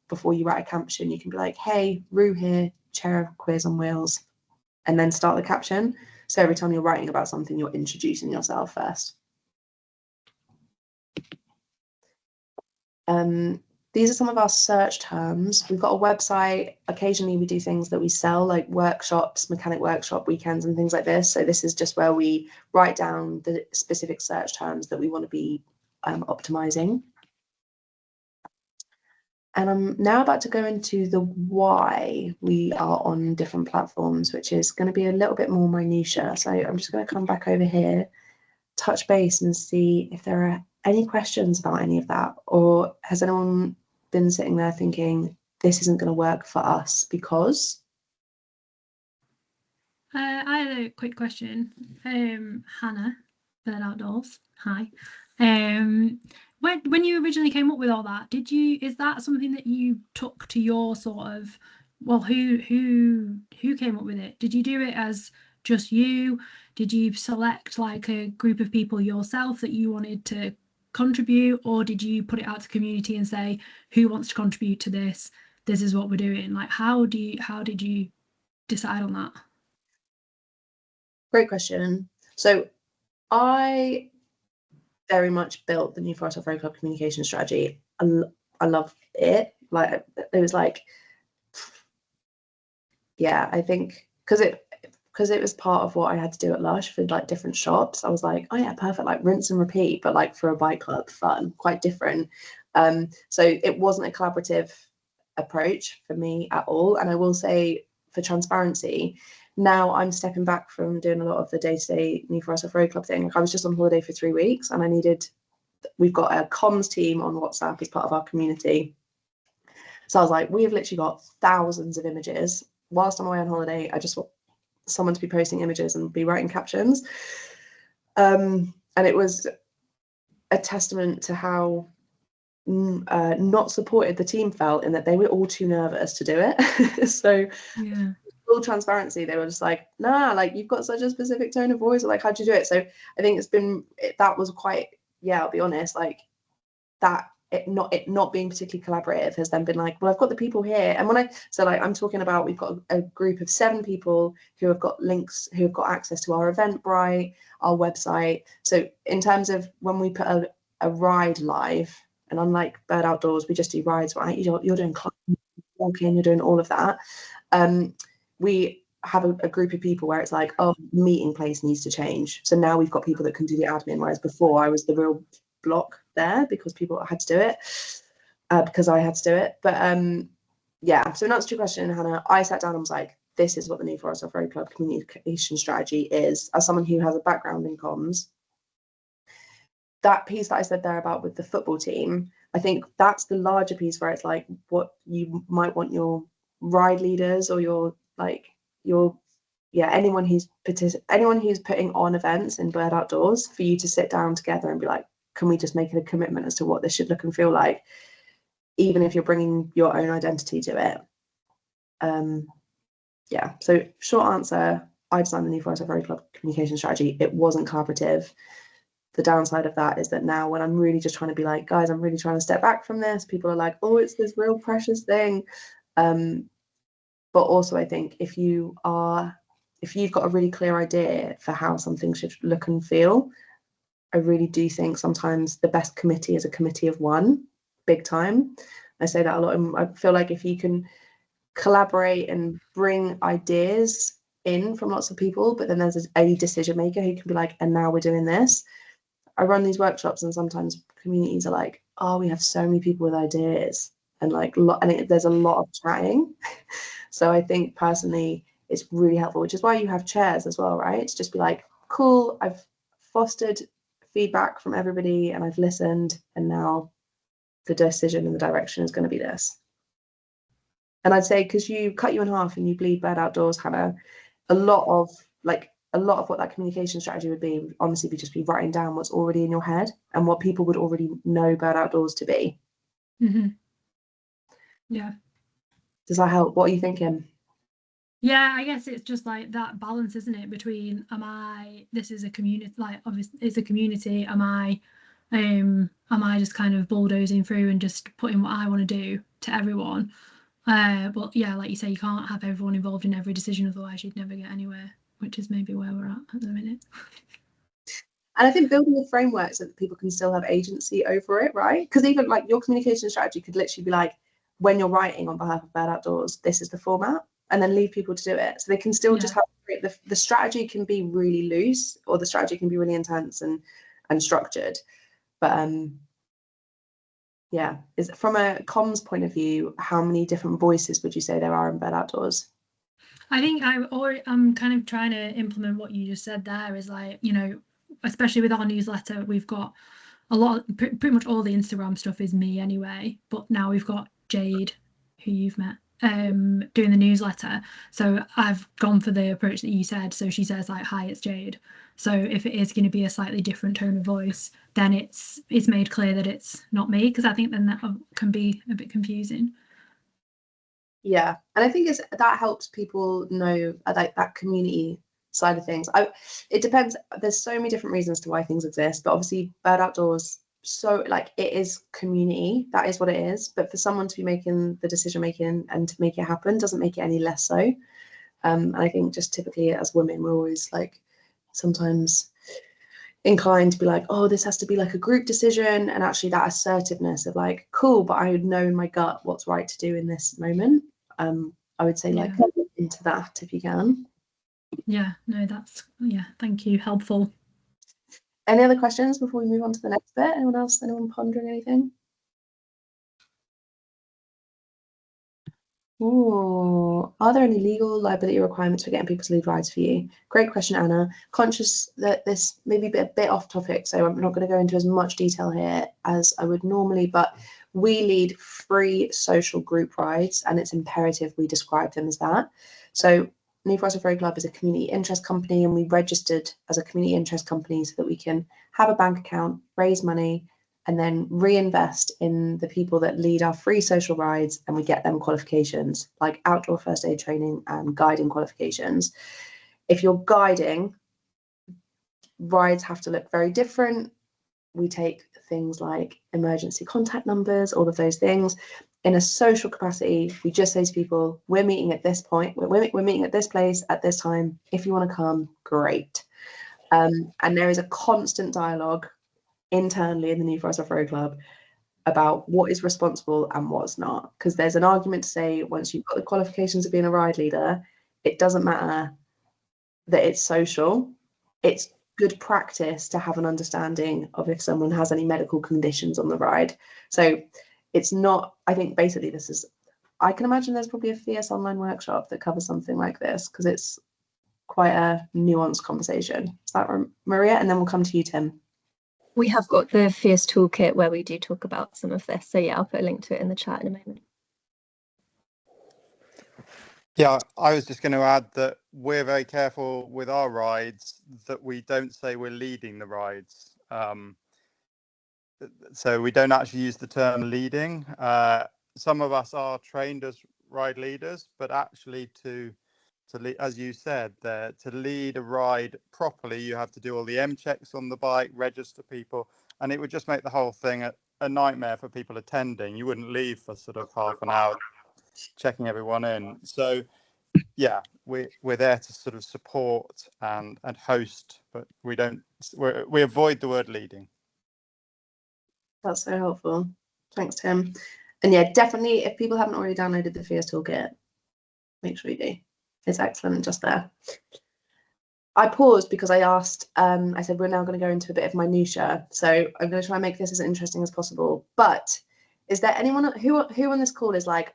before you write a caption, you can be like, hey, Rue here, chair of Queers on Wheels, and then start the caption. So every time you're writing about something, you're introducing yourself first. These are some of our search terms. We've got a website. Occasionally we do things that we sell, like workshops, mechanic workshop weekends and things like this. So this is just where we write down the specific search terms that we want to be optimizing. And I'm now about to go into the why we are on different platforms, which is going to be a little bit more minutiae. So I'm just going to come back over here, touch base and see if there are any questions about any of that, or has anyone been sitting there thinking this isn't going to work for us because? I had a quick question. Hannah, Bird Outdoors. Hi. When you originally came up with all that, is that something that you took to your sort of, well, who came up with it? Did you do it as just you? Did you select like a group of people yourself that you wanted to contribute, or did you put it out to the community and say, who wants to contribute to this? This is what we're doing. Like, how did you decide on that? Great question. So I very much built the New Forest Off Road Club communication strategy. I love it. Like, it was like, yeah, I think because it was part of what I had to do at Lush for like different shops. I was like, oh yeah, perfect, like rinse and repeat, but like for a bike club, fun, quite different. So it wasn't a collaborative approach for me at all. And I will say, for transparency, now I'm stepping back from doing a lot of the day-to-day New Forest Off Road Club thing. Like, I was just on holiday for 3 weeks, and we've got a comms team on WhatsApp as part of our community. So I was like, we have literally got thousands of images. Whilst I'm away on holiday, I just want someone to be posting images and be writing captions. And it was a testament to how not supported the team felt, in that they were all too nervous to do it. So Yeah. Full transparency, they were just like, nah, like, you've got such a specific tone of voice, or like, how'd you do it? So I think that was quite, yeah, I'll be honest, like, that it not being particularly collaborative has then been like, well, I've got the people here. And I'm talking about, we've got a group of 7 people who have got links, who have got access to our Eventbrite, our website. So in terms of when we put a ride live, and unlike Bird Outdoors, we just do rides, right? You're doing climbing, walking, you're doing all of that. We have a group of people where it's like, oh, meeting place needs to change. So now we've got people that can do the admin, whereas before I was the real block there because people had to do it, because I had to do it. But yeah, so in answer to your question, Hannah, I sat down and was like, this is what the New Forest Off Road Club communication strategy is. As someone who has a background in comms, that piece that I said there about with the football team, I think that's the larger piece where it's like, what you might want your ride leaders, or anyone who's putting on events in Bird Outdoors, for you to sit down together and be like, can we just make it a commitment as to what this should look and feel like, even if you're bringing your own identity to it. Yeah, so short answer, I designed the New Forest Off Road Club communication strategy. It wasn't collaborative. The downside of that is that now, when I'm really just trying to be like, guys, I'm really trying to step back from this, people are like, oh, it's this real precious thing. But also, I think if you've got a really clear idea for how something should look and feel, I really do think sometimes the best committee is a committee of one, big time. I say that a lot. And I feel like if you can collaborate and bring ideas in from lots of people, but then there's a decision maker who can be like, and now we're doing this. I run these workshops, and sometimes communities are like, oh, we have so many people with ideas, and like, there's a lot of chatting. So I think personally it's really helpful, which is why you have chairs as well, right? To just be like, cool, I've fostered feedback from everybody and I've listened, and now the decision and the direction is going to be this. And I'd say, because you cut you in half and you bleed Bird Outdoors, Hannah, a lot of what that communication strategy would be would honestly be writing down what's already in your head and what people would already know Bird Outdoors to be. Mm-hmm. Yeah. Does that help? What are you thinking? Yeah, I guess it's just like that balance, isn't it, between this is a community, like, obviously it's a community, am I just kind of bulldozing through and just putting what I want to do to everyone? But yeah, like you say, you can't have everyone involved in every decision, otherwise you'd never get anywhere, which is maybe where we're at the minute. And I think building a framework so that people can still have agency over it, right? Because even like your communication strategy could literally be like, when you're writing on behalf of Bird Outdoors, this is the format, and then leave people to do it. So they can still just have the strategy can be really loose, or the strategy can be really intense and structured. But yeah, is from a comms point of view, how many different voices would you say there are in Bird Outdoors? I think I'm kind of trying to implement what you just said there, is like, you know, especially with our newsletter, we've got a lot, pretty much all the Instagram stuff is me anyway, but now we've got Jade, who you've met, doing the newsletter. So I've gone for the approach that you said. So she says like, hi, it's Jade. So if it is going to be a slightly different tone of voice, then it's made clear that it's not me, because I think then that can be a bit confusing. Yeah, and I think that helps people know like that community side of things. It depends. There's so many different reasons to why things exist, but obviously Bird Outdoors, so like it is community, that is what it is. But for someone to be making the decision making and to make it happen doesn't make it any less so. And I think just typically as women, we're always like sometimes inclined to be like, oh, this has to be like a group decision, and actually that assertiveness of like, cool, but I would know in my gut what's right to do in this moment. I would say like into that if you can. Yeah, no, that's, yeah, thank you, helpful. Any other questions before we move on to the next bit? Anyone pondering anything? Oh, are there any legal liability requirements for getting people to lead rides for you? Great question, Anna. Conscious that this may be a bit off topic, so I'm not going to go into as much detail here as I would normally, but we lead free social group rides, and it's imperative we describe them as that. So New Forest Off-Road Club is a community interest company, and we registered as a community interest company so that we can have a bank account, raise money, and then reinvest in the people that lead our free social rides, and we get them qualifications like outdoor first aid training and guiding qualifications. If you're guiding, rides have to look very different. We take things like emergency contact numbers, all of those things. In a social capacity, we just say to people, we're meeting at this point, we're meeting at this place at this time. If you want to come, great. And there is a constant dialogue internally in the New Forest Off-Road Club about what is responsible and what's not, because there's an argument to say once you've got the qualifications of being a ride leader, it doesn't matter that it's social. It's good practice to have an understanding of if someone has any medical conditions on the ride. So it's not, I think basically this is, I can imagine there's probably a fierce online workshop that covers something like this, because it's quite a nuanced conversation. Is that right, Maria? And then we'll come to you, Tim. We have got the Fierce Toolkit where we do talk about some of this. So yeah, I'll put a link to it in the chat in a moment. Yeah, I was just going to add that we're very careful with our rides that we don't say we're leading the rides. So we don't actually use the term leading. Some of us are trained as ride leaders, but actually to lead, as you said, to lead a ride properly, you have to do all the M checks on the bike, register people, and it would just make the whole thing a nightmare for people attending. You wouldn't leave for sort of half an hour checking everyone in. So yeah, we're there to sort of support and host, but we avoid the word leading. That's so helpful. Thanks, Tim. And yeah, definitely, if people haven't already downloaded the Fierce Toolkit, make sure you do. It's excellent just there. I paused because I asked, I said, we're now going to go into a bit of minutia. So I'm going to try and make this as interesting as possible. But is there anyone who on this call is like,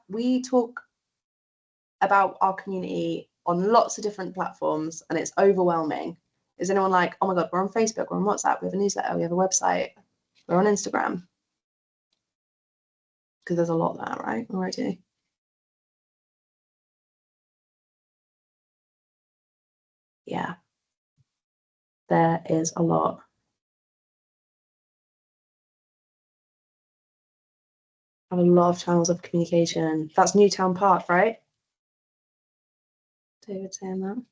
we talk about our community on lots of different platforms and it's overwhelming? Is anyone like, oh my God, we're on Facebook, we're on WhatsApp, we have a newsletter, we have a website, we're on Instagram? Because there's a lot there, right, already? Yeah, there is a lot. I have a lot of channels of communication. That's Newtown Park, right? David saying that.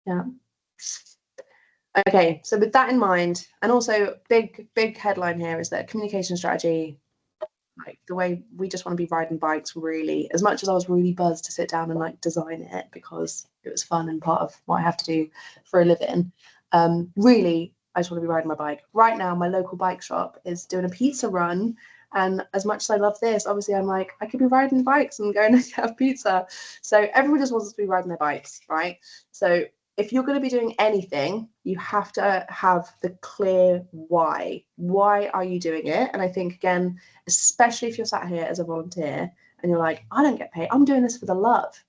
Yeah. Okay, so with that in mind, and also big headline here is that communication strategy, like the way we just want to be riding bikes, really, as much as I was really buzzed to sit down and like design it because it was fun and part of what I have to do for a living, really I just want to be riding my bike. Right now my local bike shop is doing a pizza run, and as much as I love this, obviously I'm like, I could be riding bikes and going to have pizza. So everyone just wants us to be riding their bikes, right? So if you're going to be doing anything, you have to have the clear why. Why are you doing it? And I think, again, especially if you're sat here as a volunteer and you're like, I don't get paid, I'm doing this for the love.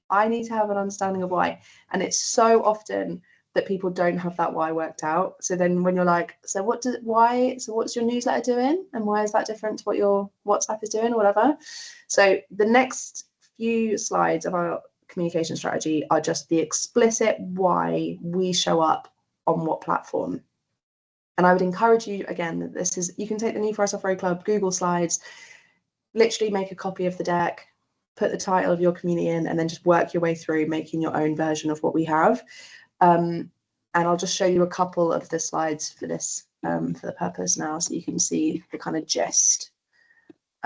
I need to have an understanding of why. And it's so often that people don't have that why worked out. So then when you're like, so what's your newsletter doing? And why is that different to what your WhatsApp is doing or whatever? So the next few slides of our communication strategy are just the explicit why we show up on what platform. And I would encourage you, again, that this is, you can take the New Forest Off-Road Club Google Slides, literally make a copy of the deck, put the title of your community in, and then just work your way through making your own version of what we have. And I'll just show you a couple of the slides for this, for the purpose now, so you can see the kind of gist.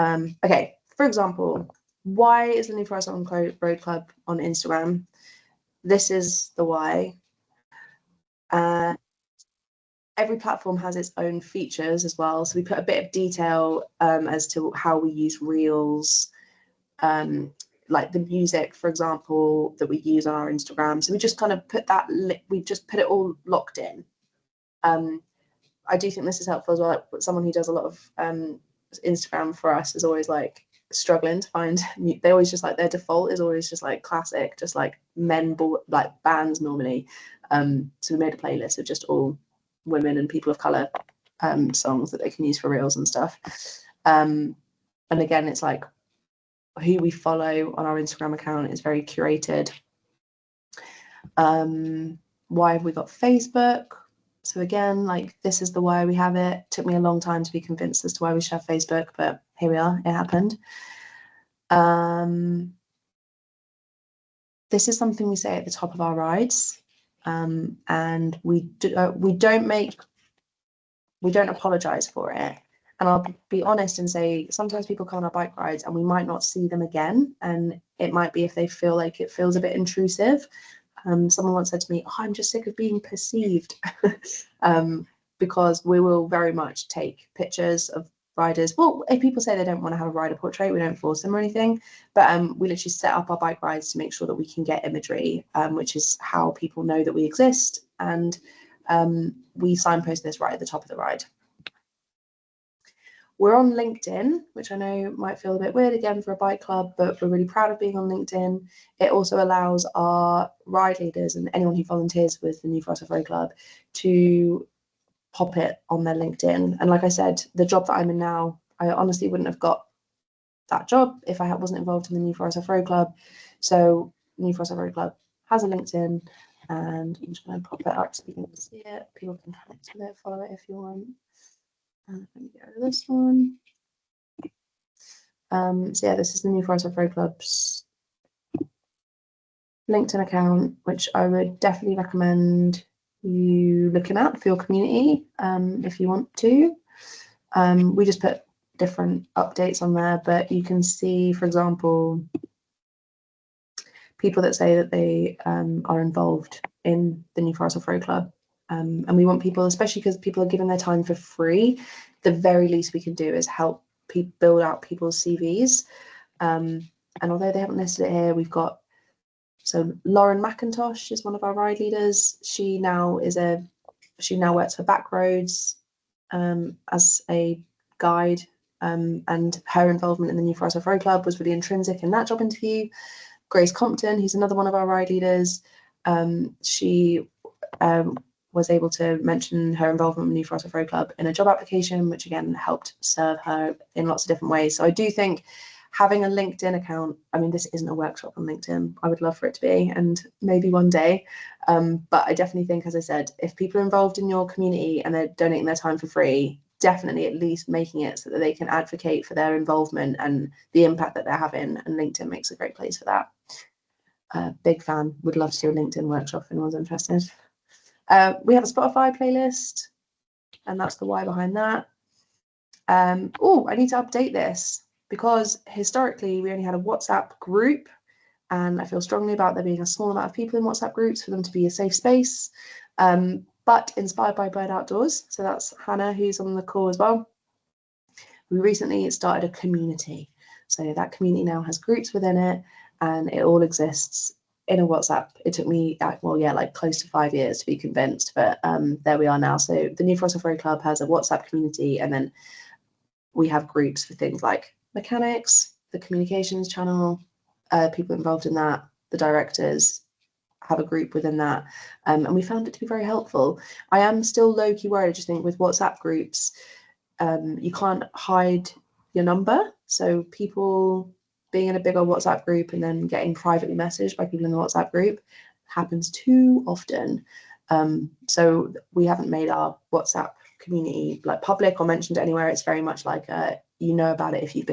Okay, for example, why is the New Forest Off-Road Club on Instagram? This is the why. Every platform has its own features as well. So we put a bit of detail as to how we use Reels, like the music, for example, that we use on our Instagram. So we just kind of put that, we just put it all locked in. I do think this is helpful as well. Like, someone who does a lot of Instagram for us is always like struggling to find, they always just like, their default is always just like classic, just like like bands normally. So we made a playlist of just all women and people of color songs that they can use for reels and stuff. And again, it's like who we follow on our Instagram account is very curated. Why have we got Facebook? So again, like this is the why we have it. Took me a long time to be convinced as to why we should have Facebook, but here we are, it happened. This is something we say at the top of our rides. And we don't apologize for it. And I'll be honest and say sometimes people come on our bike rides and we might not see them again, and it might be if they feel like it feels a bit intrusive. Someone once said to me, oh, I'm just sick of being perceived. Because we will very much take pictures of riders. Well, if people say they don't want to have a rider portrait, we don't force them or anything, but we literally set up our bike rides to make sure that we can get imagery, which is how people know that we exist, and we signpost this right at the top of the ride. We're on LinkedIn, which I know might feel a bit weird again for a bike club, but we're really proud of being on LinkedIn. It also allows our ride leaders and anyone who volunteers with the New Forest Off-Road Club to pop it on their LinkedIn. And like I said, the job that I'm in now, I honestly wouldn't have got that job if I wasn't involved in the New Forest Off-Road Club. So New Forest Off-Road Club has a LinkedIn, and I'm just going to pop it up so you can see it. People can connect with it, follow it if you want. And let me get rid of this one. So yeah, this is the New Forest Off-Road Club's LinkedIn account, which I would definitely recommend you looking at for your community if you want to. We just put different updates on there, but you can see, for example, people that say that they are involved in the New Forest Off-Road Club. And we want people, especially because people are giving their time for free, the very least we can do is help build out people's CVs. And although they haven't listed it here, we've got, so Lauren McIntosh is one of our ride leaders. She now works for Backroads as a guide, and her involvement in the New Forest Off-Road Club was really intrinsic in that job interview. Grace Compton, who's another one of our ride leaders, she was able to mention her involvement with the New Forest Off-Road Club in a job application, which again helped serve her in lots of different ways. So I do think having a LinkedIn account, I mean, this isn't a workshop on LinkedIn. I would love for it to be, and maybe one day. But I definitely think, as I said, if people are involved in your community and they're donating their time for free, definitely at least making it so that they can advocate for their involvement and the impact that they're having. And LinkedIn makes a great place for that. Big fan, would love to do a LinkedIn workshop if anyone's interested. We have a Spotify playlist, and that's the why behind that. Oh, I need to update this, because historically we only had a WhatsApp group, and I feel strongly about there being a small amount of people in WhatsApp groups for them to be a safe space. But inspired by Bird Outdoors, so that's Hannah who's on the call as well, we recently started a community. So that community now has groups within it, and it all exists in a WhatsApp. It took me, like close to 5 years to be convinced, but there we are now. So the New Forest Off-Road Club has a WhatsApp community, and then we have groups for things like mechanics, the communications channel, people involved in that, the directors have a group within that, and we found it to be very helpful. I am still low-key worried. I just think with WhatsApp groups, you can't hide your number, so people being in a big old WhatsApp group and then getting privately messaged by people in the WhatsApp group happens too often. So we haven't made our WhatsApp community like public or mentioned anywhere. It's very much like you know about it if you've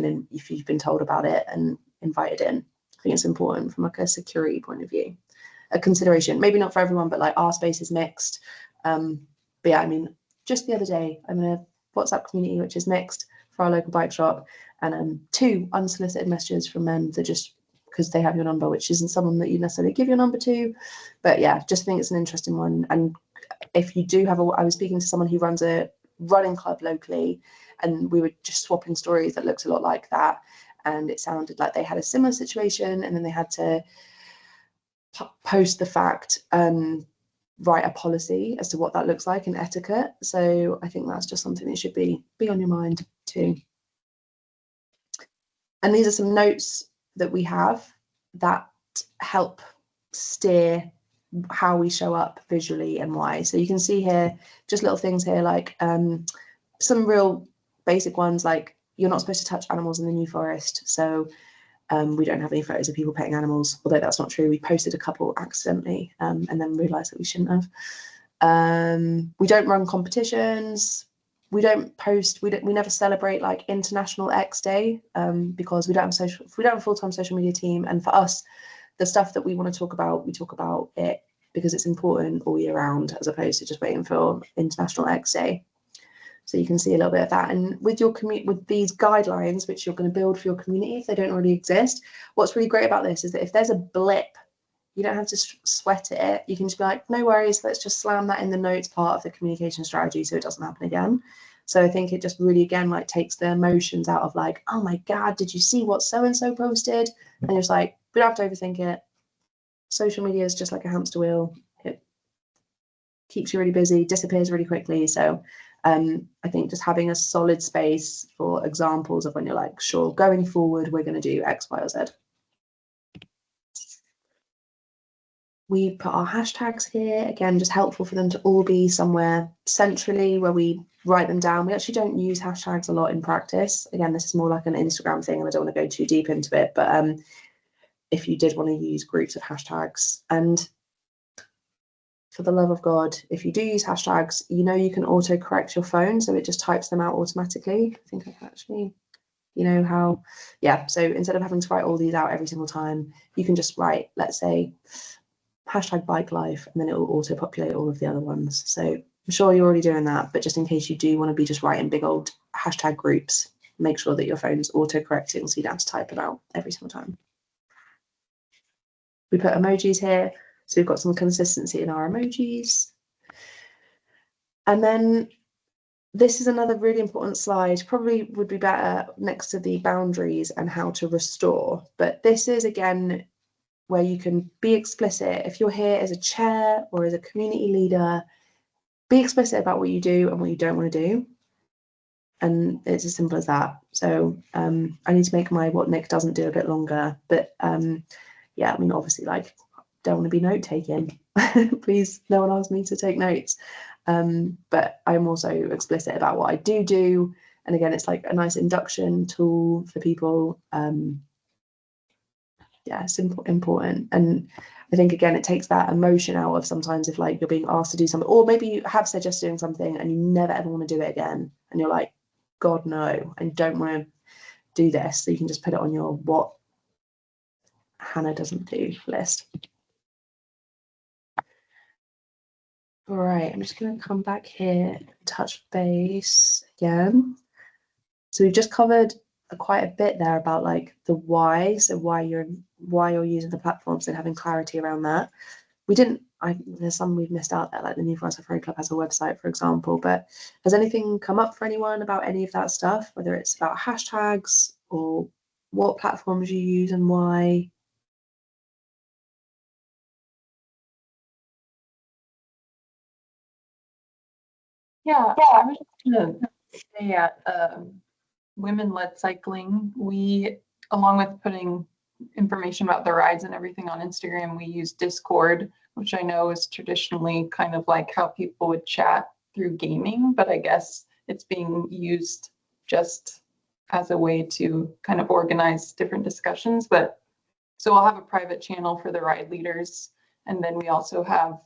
been told about it and invited in. I think it's important from like a security point of view, a consideration. Maybe not for everyone, but like our space is mixed. But yeah, I mean, just the other day, I'm in a WhatsApp community which is mixed for our local bike shop, and 2 unsolicited messages from men that just because they have your number, which isn't someone that you necessarily give your number to. But yeah, just think it's an interesting one. And if you do have I was speaking to someone who runs a running club locally, and we were just swapping stories that looked a lot like that. And it sounded like they had a similar situation, and then they had to post the fact, write a policy as to what that looks like and etiquette. So I think that's just something that should be on your mind too. And these are some notes that we have that help steer how we show up visually and why. So you can see here just little things here like some real basic ones, like you're not supposed to touch animals in the New Forest. So we don't have any photos of people petting animals, although that's not true. We posted a couple accidentally and then realised that we shouldn't have. We don't run competitions. We don't post. We never celebrate like International X Day because we don't have a full-time social media team. And for us, the stuff that we want to talk about, we talk about it because it's important all year round, as opposed to just waiting for International X Day. So you can see a little bit of that. And with your with these guidelines, which you're going to build for your community, if they don't already exist, what's really great about this is that if there's a blip, you don't have to sweat it. You can just be like, no worries, let's just slam that in the notes part of the communication strategy so it doesn't happen again. So I think it just really, again, like takes the emotions out of like, oh my God, did you see what so-and-so posted? And you're just like, we don't have to overthink it. Social media is just like a hamster wheel. It keeps you really busy, disappears really quickly. So I think just having a solid space for examples of when you're like, sure, going forward, we're going to do X, Y, or Z. We put our hashtags here, again, just helpful for them to all be somewhere centrally where we write them down. We actually don't use hashtags a lot in practice. Again, this is more like an Instagram thing and I don't want to go too deep into it, but if you did want to use groups of hashtags, and for the love of God, if you do use hashtags, you know you can auto correct your phone, so it just types them out automatically. I think I can actually, you know how, yeah. So instead of having to write all these out every single time, you can just write, let's say, hashtag bike life, and then it will auto populate all of the other ones. So I'm sure you're already doing that, but just in case you do want to be just writing big old hashtag groups, make sure that your phone's auto correcting so you don't have to type it out every single time. We put emojis here. So we've got some consistency in our emojis. And then this is another really important slide, probably would be better next to the boundaries and how to restore. But this is, again, where you can be explicit. If you're here as a chair or as a community leader, be explicit about what you do and what you don't want to do. And it's as simple as that. So I need to make my what Nick doesn't do a bit longer. But yeah, I mean, obviously, like, don't want to be note taking. Please, no one asked me to take notes. But I'm also explicit about what I do. And again, it's like a nice induction tool for people. Yeah, simple, important. And I think, again, it takes that emotion out of sometimes if like you're being asked to do something, or maybe you have said just doing something and you never ever want to do it again. And you're like, God, no, I don't want to do this. So you can just put it on your what Hannah doesn't do list. All right, I'm just going to come back here and touch base again. So we've just covered quite a bit there about like the why, so why you're using the platforms and having clarity around that. We didn't, there's some we've missed out there, like the New Forest Safari Club has a website, for example, but has anything come up for anyone about any of that stuff, whether it's about hashtags or what platforms you use and why? Yeah, I was just gonna say at Women-Led Cycling, we, along with putting information about the rides and everything on Instagram, we use Discord, which I know is traditionally kind of like how people would chat through gaming, but I guess it's being used just as a way to kind of organize different discussions. But so we'll have a private channel for the ride leaders. And then we also have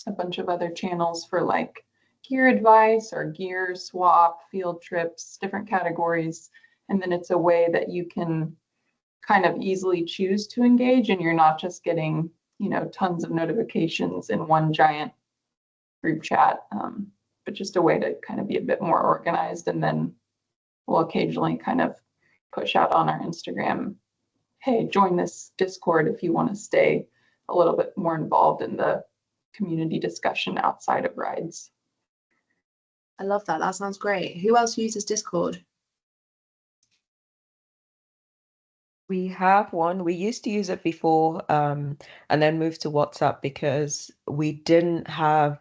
a bunch of other channels for like gear advice or gear swap, field trips, different categories. And then it's a way that you can kind of easily choose to engage, and you're not just getting, you know, tons of notifications in one giant group chat, but just a way to kind of be a bit more organized. And then we'll occasionally kind of push out on our Instagram, hey, join this Discord if you want to stay a little bit more involved in the community discussion outside of rides. I love that. That sounds great. Who else uses Discord? We have one. We used to use it before, and then moved to WhatsApp because we didn't have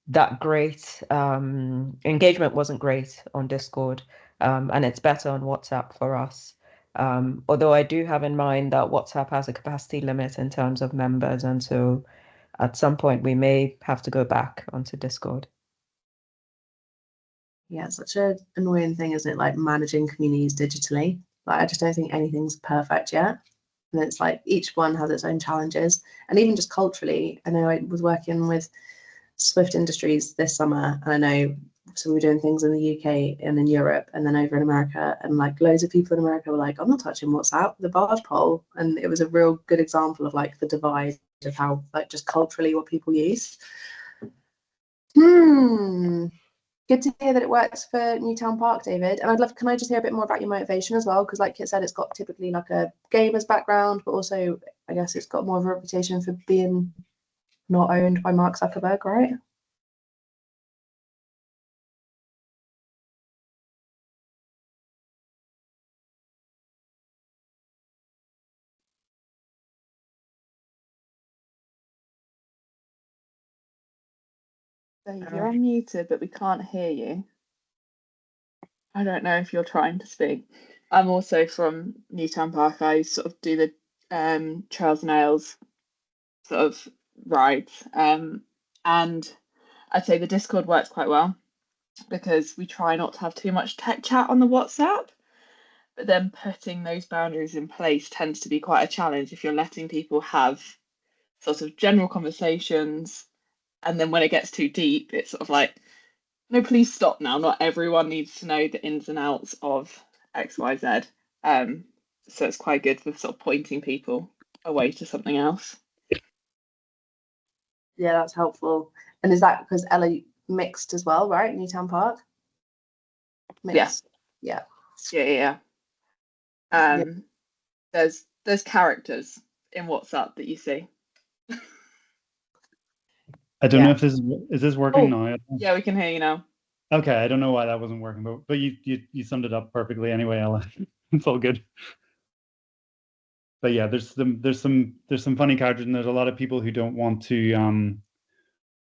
that great engagement wasn't great on Discord, and it's better on WhatsApp for us. Although I do have in mind that WhatsApp has a capacity limit in terms of members, and so at some point we may have to go back onto Discord. Yeah, it's such an annoying thing, isn't it? Like managing communities digitally. Like I just don't think anything's perfect yet. And it's like each one has its own challenges. And even just culturally, I know I was working with Swift Industries this summer, and I know so we were doing things in the UK and in Europe and then over in America, and like loads of people in America were like, I'm not touching WhatsApp, the barge pole. And it was a real good example of like the divide of how like just culturally what people use. Good to hear that it works for Newtown Park, David. And can I just hear a bit more about your motivation as well? Because like Kit said, it's got typically like a gamer's background, but also I guess it's got more of a reputation for being not owned by Mark Zuckerberg, right? Dave, you're unmuted, but we can't hear you. I don't know if you're trying to speak. I'm also from Newtown Park. I sort of do the Trails Nails sort of rides. And I'd say the Discord works quite well because we try not to have too much tech chat on the WhatsApp. But then putting those boundaries in place tends to be quite a challenge if you're letting people have sort of general conversations. And then when it gets too deep, it's sort of like, no, please stop now. Not everyone needs to know the ins and outs of X, Y, Z. So it's quite good for sort of pointing people away to something else. Yeah, that's helpful. And is that because Ella mixed as well, right? Newtown Park? Mixed. Yeah. There's characters in WhatsApp that you see. I don't know if is this working now? Yeah, we can hear you now. Okay, I don't know why that wasn't working, but you summed it up perfectly anyway, Ella. It's all good. But yeah, there's some funny characters, and there's a lot of people who don't want to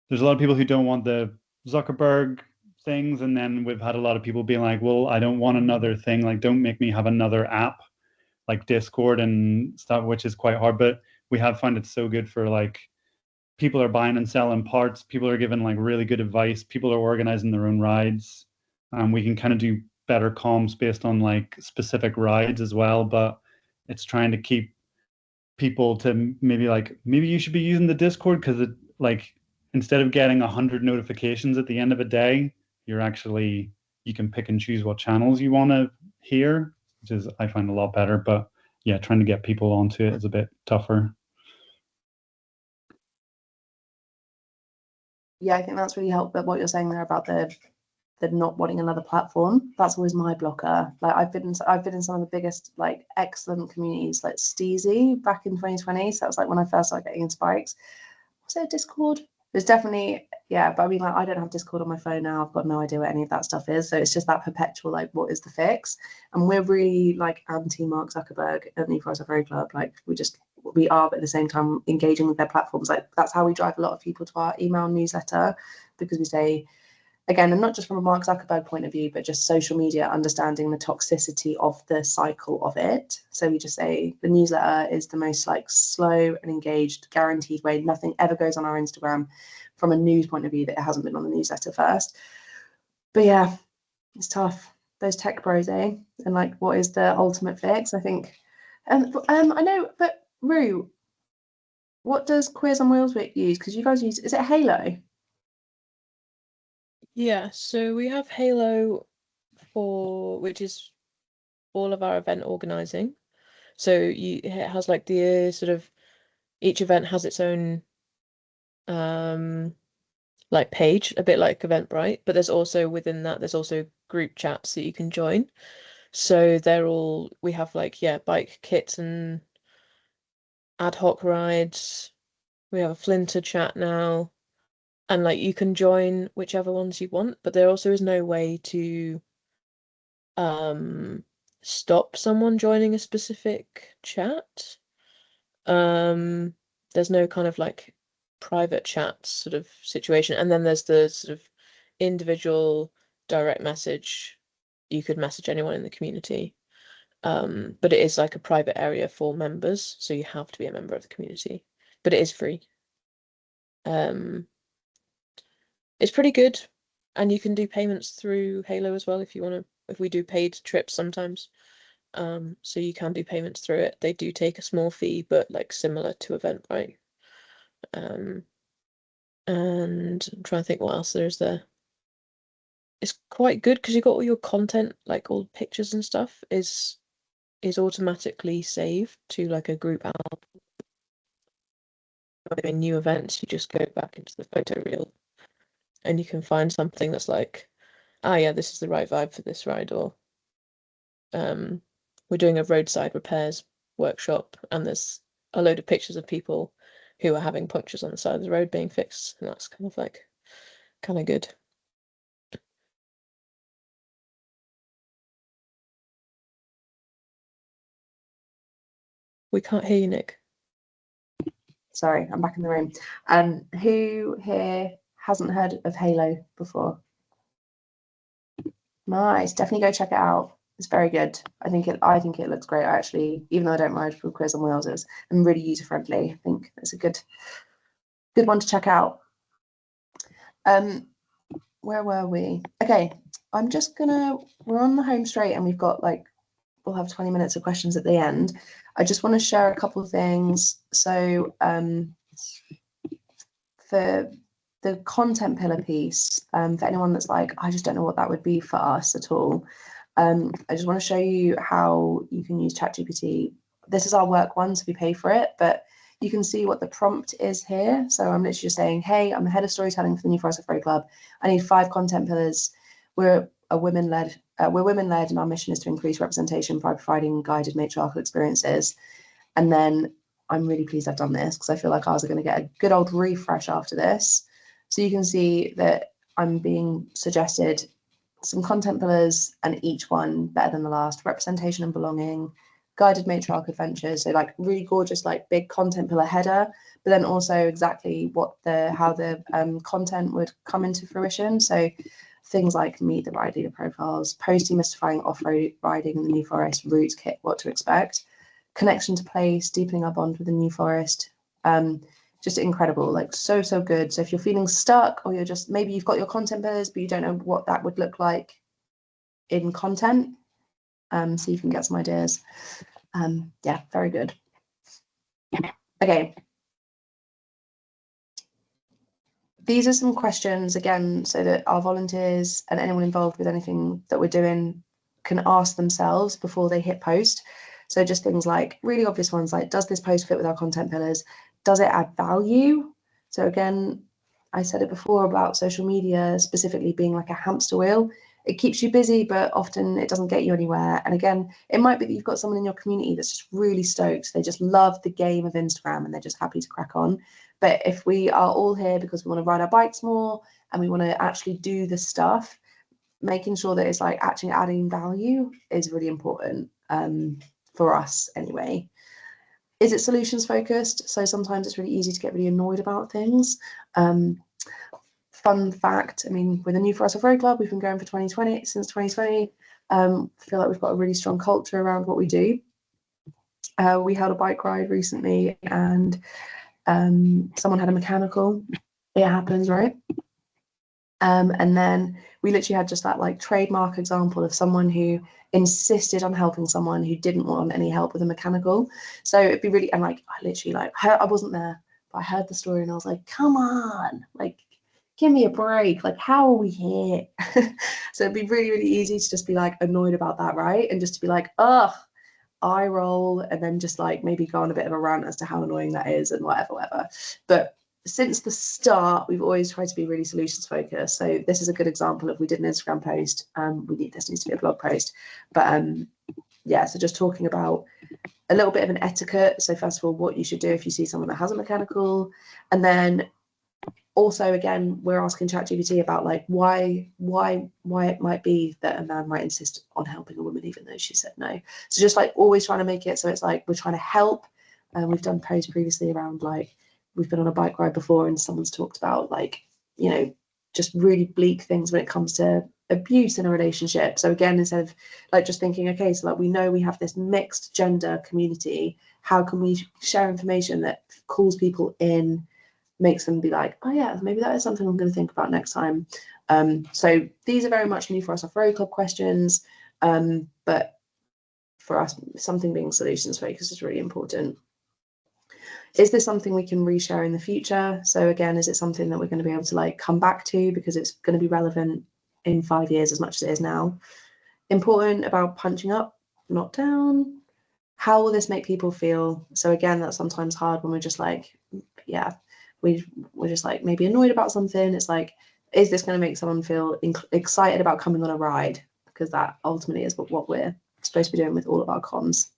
there's a lot of people who don't want the Zuckerberg things, and then we've had a lot of people being like, well, I don't want another thing, like don't make me have another app like Discord and stuff, which is quite hard. But we have found it so good for like people are buying and selling parts, people are giving like really good advice, people are organizing their own rides. We can kind of do better comms based on like specific rides as well, but it's trying to keep people to maybe you should be using the Discord because it like instead of getting 100 notifications at the end of a day, you can pick and choose what channels you want to hear, which is I find a lot better. But yeah, trying to get people onto it is a bit tougher. Yeah, I think that's really helpful. What you're saying there about the not wanting another platform, that's always my blocker. Like I've been in some of the biggest like excellent communities like Steezy back in 2020. So that was like when I first started getting into bikes. Was it a Discord? There's definitely, yeah, but I mean, like I don't have Discord on my phone now. I've got no idea what any of that stuff is. So it's just that perpetual like, what is the fix? And we're really like anti Mark Zuckerberg at New Forest Ferry Club. Like we are, but at the same time engaging with their platforms. Like that's how we drive a lot of people to our email newsletter, because we say, again, and not just from a Mark Zuckerberg point of view, but just social media, understanding the toxicity of the cycle of it. So we just say the newsletter is the most like slow and engaged, guaranteed way. Nothing ever goes on our Instagram from a news point of view that it hasn't been on the newsletter first. But yeah, it's tough. those tech bros, eh? And like, what is the ultimate fix? I think. I know, but Rue, what does Queers on Wheels use? Because you guys use, is it Halo? Yeah, so we have Halo which is all of our event organizing. So it has like the sort of, each event has its own like page, a bit like Eventbrite, but there's also within that there's also group chats that you can join. So we have like, yeah, bike kits and ad hoc rides. We have a Flinter chat now, and like you can join whichever ones you want, but there also is no way to stop someone joining a specific chat. There's no kind of like private chat sort of situation, and then there's the sort of individual direct message. You could message anyone in the community, but it is like a private area for members, so you have to be a member of the community, but it is free. It's pretty good, and you can do payments through Halo as well if you want to. If we do paid trips sometimes, so you can do payments through it. They do take a small fee, but like similar to Eventbrite. And I'm trying to think what else there is there. It's quite good because you got all your content, like all pictures and stuff, is automatically saved to like a group album. Doing new events, you just go back into the photo reel, and you can find something that's like, ah, yeah, this is the right vibe for this ride, or we're doing a roadside repairs workshop, and there's a load of pictures of people who are having punctures on the side of the road being fixed, and that's kind of good. We can't hear you, Nick. Sorry, I'm back in the room. Who here hasn't heard of Halo before? Nice, definitely go check it out. It's very good. I think it looks great actually, even though I don't ride for Queers on Wheels, it's and really user friendly. I think it's a good one to check out. Where were we? Okay, we're on the home straight, and we've got we'll have 20 minutes of questions at the end. I just want to share a couple of things. So for the content pillar piece, for anyone that's like, I just don't know what that would be for us at all, I just want to show you how you can use ChatGPT. This is our work one, so we pay for it, but you can see what the prompt is here. So I'm literally just saying, hey, I'm the head of storytelling for the New Forest Rowing Club. I need 5 content pillars. We're women-led, and our mission is to increase representation by providing guided matriarchal experiences. And then I'm really pleased I've done this because I feel like ours are going to get a good old refresh after this. So you can see that I'm being suggested some content pillars, and each one better than the last: representation and belonging, guided matriarch adventures. So like really gorgeous, like big content pillar header, but then also exactly how the content would come into fruition. So things like meet the ride leader profiles, post demystifying off-road riding in the New Forest, routes kit, what to expect, connection to place, deepening our bond with the New Forest. Just incredible, like so good. So if you're feeling stuck, or you're just, maybe you've got your content pillars but you don't know what that would look like in content, so you can get some ideas. Yeah, very good. Okay, these are some questions again, so that our volunteers and anyone involved with anything that we're doing can ask themselves before they hit post. So just things like really obvious ones like, does this post fit with our content pillars? Does it add value? So again, I said it before about social media specifically being like a hamster wheel. It keeps you busy, but often it doesn't get you anywhere. And again, it might be that you've got someone in your community that's just really stoked. They just love the game of Instagram and they're just happy to crack on. But if we are all here because we want to ride our bikes more and we want to actually do the stuff, making sure that it's like actually adding value is really important, for us anyway. Is it solutions focused? So sometimes it's really easy to get really annoyed about things. Fun fact, I mean, with the New Forest Rowing Club, we've been going for since 2020. Feel like we've got a really strong culture around what we do. We held a bike ride recently, and someone had a mechanical. It happens, right? And then we literally had just that like trademark example of someone who insisted on helping someone who didn't want any help with a mechanical. So it'd be really, and like I literally like I wasn't there, but I heard the story and I was like, come on, like give me a break. Like, how are we here? So it'd be really, really easy to just be like annoyed about that, right? And just to be like, ugh, eye roll, and then just like maybe go on a bit of a rant as to how annoying that is and whatever. But since the start, we've always tried to be really solutions focused. So this is a good example of, we did an Instagram post. This needs to be a blog post. But yeah, so just talking about a little bit of an etiquette. So first of all, what you should do if you see someone that has a mechanical, and then also, again, we're asking ChatGPT about like why it might be that a man might insist on helping a woman even though she said no. So just like always trying to make it so it's like we're trying to help. And we've done posts previously around like we've been on a bike ride before and someone's talked about like, you know, just really bleak things when it comes to abuse in a relationship. So again, instead of like just thinking, okay, so like we know we have this mixed gender community, how can we share information that calls people in, makes them be like, oh yeah, maybe that is something I'm going to think about next time. So these are very much new for us off Road Club questions, but for us, something being solutions focused is really important. Is this something we can reshare in the future? So again, is it something that we're going to be able to like come back to because it's going to be relevant in 5 years as much as it is now? Important about punching up, not down. How will this make people feel? So again, that's sometimes hard when we're just like, yeah, we're just like maybe annoyed about something. It's like, is this going to make someone feel excited about coming on a ride? Because that ultimately is what we're supposed to be doing with all of our comms.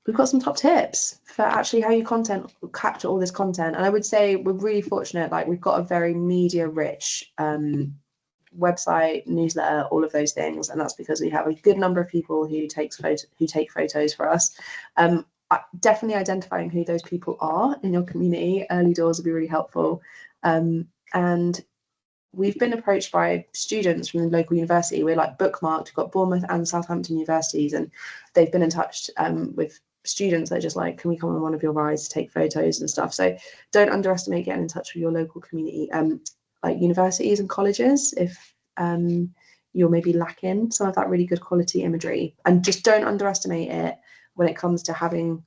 We've got some top tips for actually how you capture all this content. And I would say we're really fortunate, like we've got a very media rich website, newsletter, all of those things. And that's because we have a good number of people who take photos for us. Definitely identifying who those people are in your community early doors would be really helpful. And we've been approached by students from the local university. We're like bookmarked. We've got Bournemouth and Southampton universities, and they've been in touch with students that are just like, can we come on one of your rides to take photos and stuff? So don't underestimate getting in touch with your local community, like universities and colleges, if you're maybe lacking some of that really good quality imagery. And just don't underestimate it when it comes to having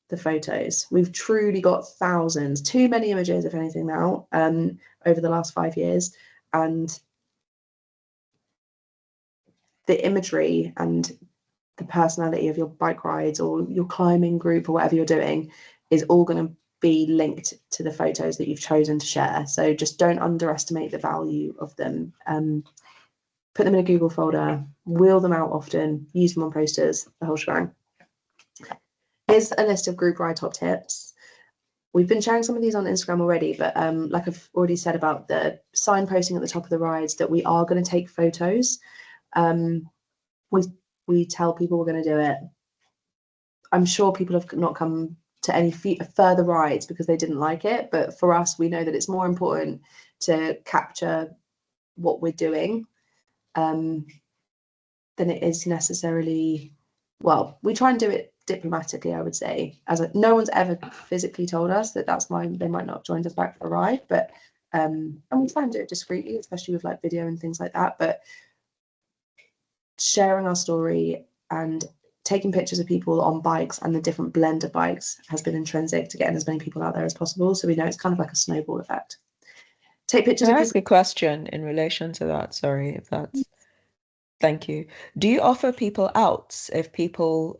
the photos. We've truly got thousands, too many images, if anything now, over the last 5 years. And the imagery and the personality of your bike rides or your climbing group or whatever you're doing is all going to be linked to the photos that you've chosen to share. So just don't underestimate the value of them. Put them in a Google folder, wheel them out often, use them on posters, the whole shebang. Here's a list of group ride top tips. We've been sharing some of these on Instagram already, but like I've already said about the signposting at the top of the rides, that we are going to take photos. We tell people we're going to do it. I'm sure people have not come to any further rides because they didn't like it, but for us, we know that it's more important to capture what we're doing than it is necessarily, well, we try and do it diplomatically, I would say. No one's ever physically told us that that's why they might not join us back for a ride, but and we try and do it discreetly, especially with like video and things like that. But sharing our story and taking pictures of people on bikes and the different blend of bikes has been intrinsic to getting as many people out there as possible. So we know it's kind of like a snowball effect. Take pictures. Can I ask a question in relation to that? Sorry if that's. Thank you. Do you offer people outs if people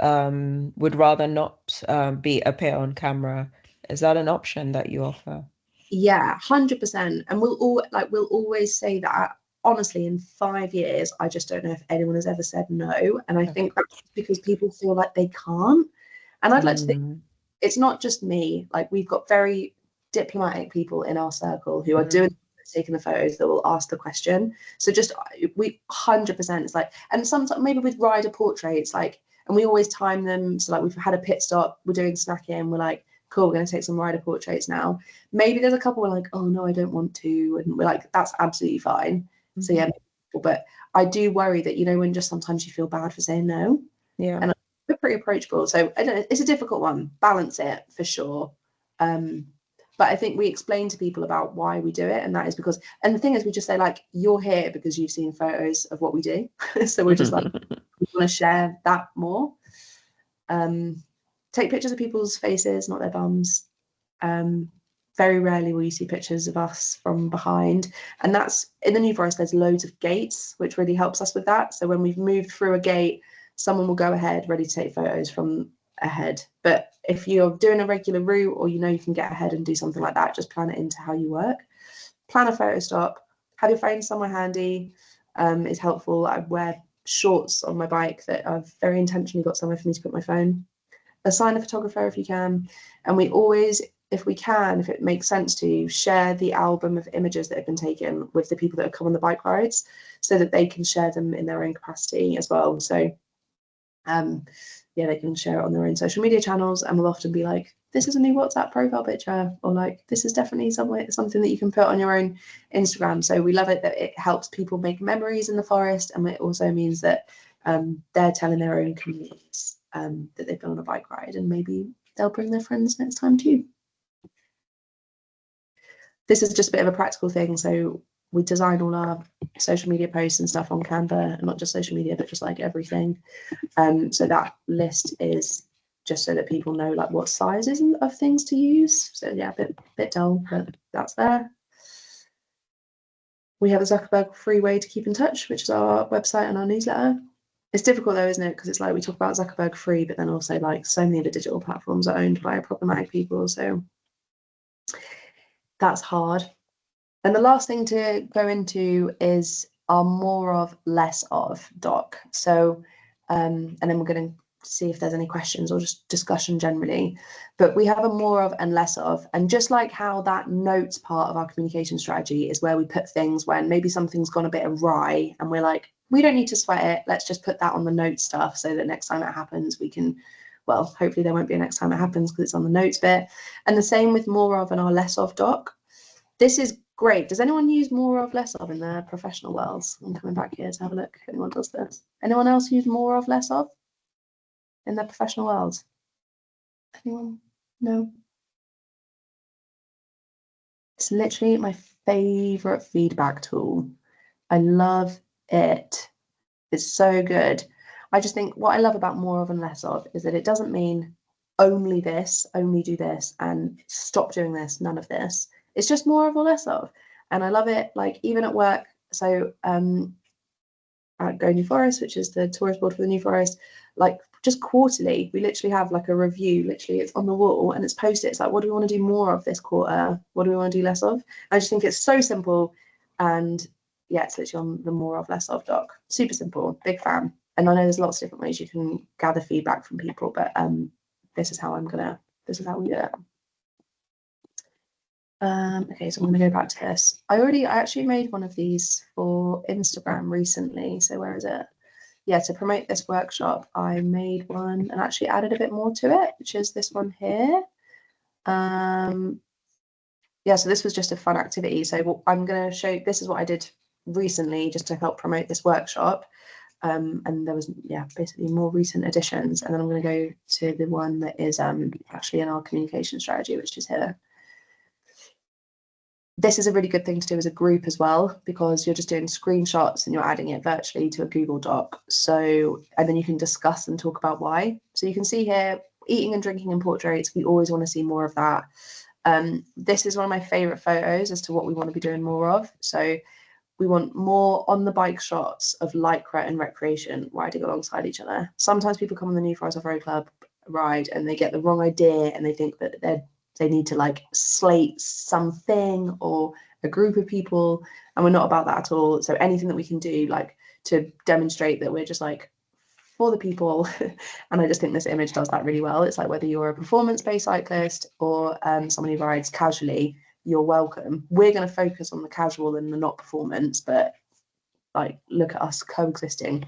would rather not appear on camera? Is that an option that you offer? Yeah, 100%. And we'll always say that. Honestly, in 5 years, I just don't know if anyone has ever said no. And I think that's because people feel like they can't. And I'd like to think it's not just me. Like, we've got very diplomatic people in our circle who are taking the photos that will ask the question. So just we 100%. It's like, and sometimes maybe with rider portraits, like, and we always time them. So like, we've had a pit stop, we're doing snacking, we're like, cool, we're going to take some rider portraits now. Maybe there's a couple we're like, oh no, I don't want to, and we're like, that's absolutely fine. So yeah, but I do worry that, you know, when just sometimes you feel bad for saying no. Yeah. And we're pretty approachable. So I don't know, it's a difficult one. Balance it for sure. But I think we explain to people about why we do it, and that is because, and the thing is, we just say like, you're here because you've seen photos of what we do. So we're just like, we want to share that more. Take pictures of people's faces, not their bums. Very rarely will you see pictures of us from behind, and that's in the New Forest. There's loads of gates, which really helps us with that. So when we've moved through a gate, someone will go ahead ready to take photos from ahead. But if you're doing a regular route, or you know you can get ahead and do something like that, just plan it into how you work. Plan a photo stop, have your phone somewhere handy. Is helpful. I wear shorts on my bike that I've very intentionally got somewhere for me to put my phone. Assign a photographer if you can, and we always, if we can, if it makes sense to, share the album of images that have been taken with the people that have come on the bike rides, so that they can share them in their own capacity as well. So yeah, they can share it on their own social media channels, and we'll often be like, this is a new WhatsApp profile picture, or like, this is definitely something that you can put on your own Instagram. So we love it that it helps people make memories in the forest, and it also means that they're telling their own communities that they've been on a bike ride, and maybe they'll bring their friends next time too. This is just a bit of a practical thing. So we design all our social media posts and stuff on Canva, and not just social media, but just like everything. So that list is just so that people know like what sizes of things to use. So yeah, a bit dull, but that's there. We have a Zuckerberg free way to keep in touch, which is our website and our newsletter. It's difficult though, isn't it? Because it's like we talk about Zuckerberg free, but then also like so many of the digital platforms are owned by problematic people. So that's hard. And the last thing to go into is our more of, less of doc. So, and then we're going to see if there's any questions or just discussion generally. But we have a more of and less of. And just like how that notes part of our communication strategy is where we put things when maybe something's gone a bit awry and we're like, we don't need to sweat it. Let's just put that on the note stuff so that next time it happens, we can, well, hopefully there won't be a next time it happens because it's on the notes bit. And the same with more of and our less of doc. This is great. Does anyone use more of, less of in their professional worlds? I'm coming back here to have a look if anyone does this. Anyone else use more of, less of in their professional worlds? Anyone? No? It's literally my favorite feedback tool. I love it. It's so good. I just think what I love about more of and less of is that it doesn't mean only this, only do this, and stop doing this, none of this. It's just more of or less of. And I love it, like even at work. So at Go New Forest, which is the tourist board for the New Forest, like just quarterly, we literally have like a review, literally it's on the wall and it's posted. It's like, what do we want to do more of this quarter? What do we want to do less of? I just think it's so simple. And yeah, it's literally on the more of, less of doc. Super simple, big fan. And I know there's lots of different ways you can gather feedback from people, but this is how we do it. Okay, so I'm going to go back to this. I actually made one of these for Instagram recently. So where is it? Yeah, to promote this workshop, I made one and actually added a bit more to it, which is this one here. Yeah, so this was just a fun activity. So I'm going to show, this is what I did recently just to help promote this workshop. And there was, yeah, basically more recent additions. And then I'm going to go to the one that is actually in our communication strategy, which is here. This is a really good thing to do as a group as well, because you're just doing screenshots and you're adding it virtually to a Google Doc. So, and then you can discuss and talk about why. So you can see here, eating and drinking in portraits. We always want to see more of that. This is one of my favorite photos as to what we want to be doing more of. So we want more on the bike shots of lycra and recreation riding alongside each other. Sometimes people come on the New Forest Off-Road Club ride and they get the wrong idea and they think that they need to like slate something or a group of people, and we're not about that at all. So anything that we can do like to demonstrate that we're just like for the people. And I just think this image does that really well. It's like whether you're a performance-based cyclist or someone who rides casually, you're welcome. We're going to focus on the casual and the not performance, but like look at us coexisting.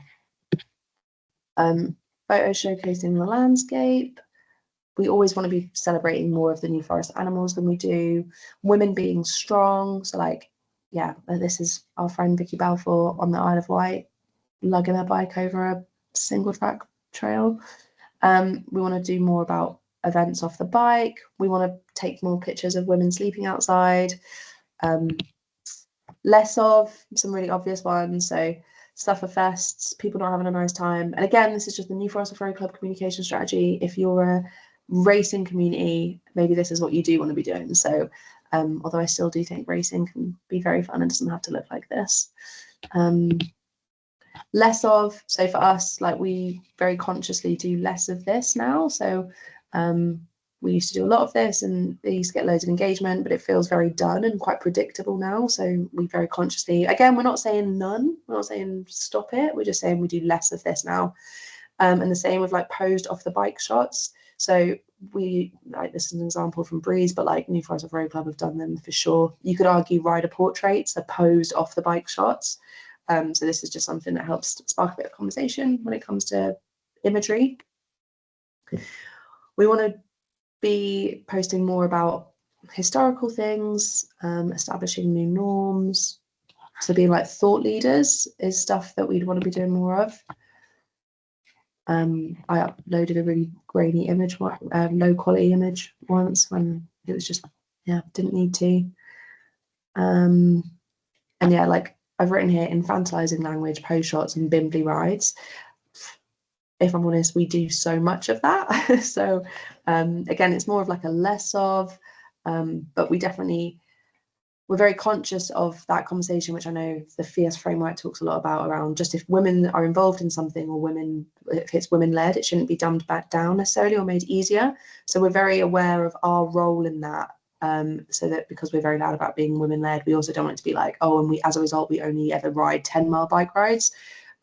Photos showcasing the landscape. We always want to be celebrating more of the New Forest animals than we do. Women being strong. So like, yeah, this is our friend Vicky Balfour on the Isle of Wight, lugging her bike over a single track trail. We want to do more about events off the bike. We want to take more pictures of women sleeping outside. Less of some really obvious ones, so Sufferfests, people not having a nice time. And again, this is just the New Forest Off Road Club communication strategy. If you're a racing community, maybe this is what you do want to be doing. So although I still do think racing can be very fun and doesn't have to look like this. Less of, so for us, like, we very consciously do less of this now. So we used to do a lot of this and they used to get loads of engagement, but it feels very done and quite predictable now. So we very consciously, again, we're not saying none, we're not saying stop it, we're just saying we do less of this now. And the same with like posed off the bike shots. So we, like, this is an example from Breeze, but like New Forest Off Road Club have done them for sure. You could argue rider portraits are posed off the bike shots. So this is just something that helps spark a bit of conversation when it comes to imagery. We want to be posting more about historical things, establishing new norms. So being like thought leaders is stuff that we'd want to be doing more of. I uploaded a really grainy image, low quality image once when it was just, yeah, didn't need to. And yeah, like I've written here, infantilizing language, pose shots and bimbly rides. If I'm honest, we do so much of that. So again, it's more of like a less of, but we're very conscious of that conversation, which I know the Fierce framework talks a lot about, around just if women are involved in something, or if it's women led, it shouldn't be dumbed back down necessarily or made easier. So we're very aware of our role in that. So that because we're very loud about being women led, we also don't want it to be like, oh, and as a result, we only ever ride 10-mile bike rides.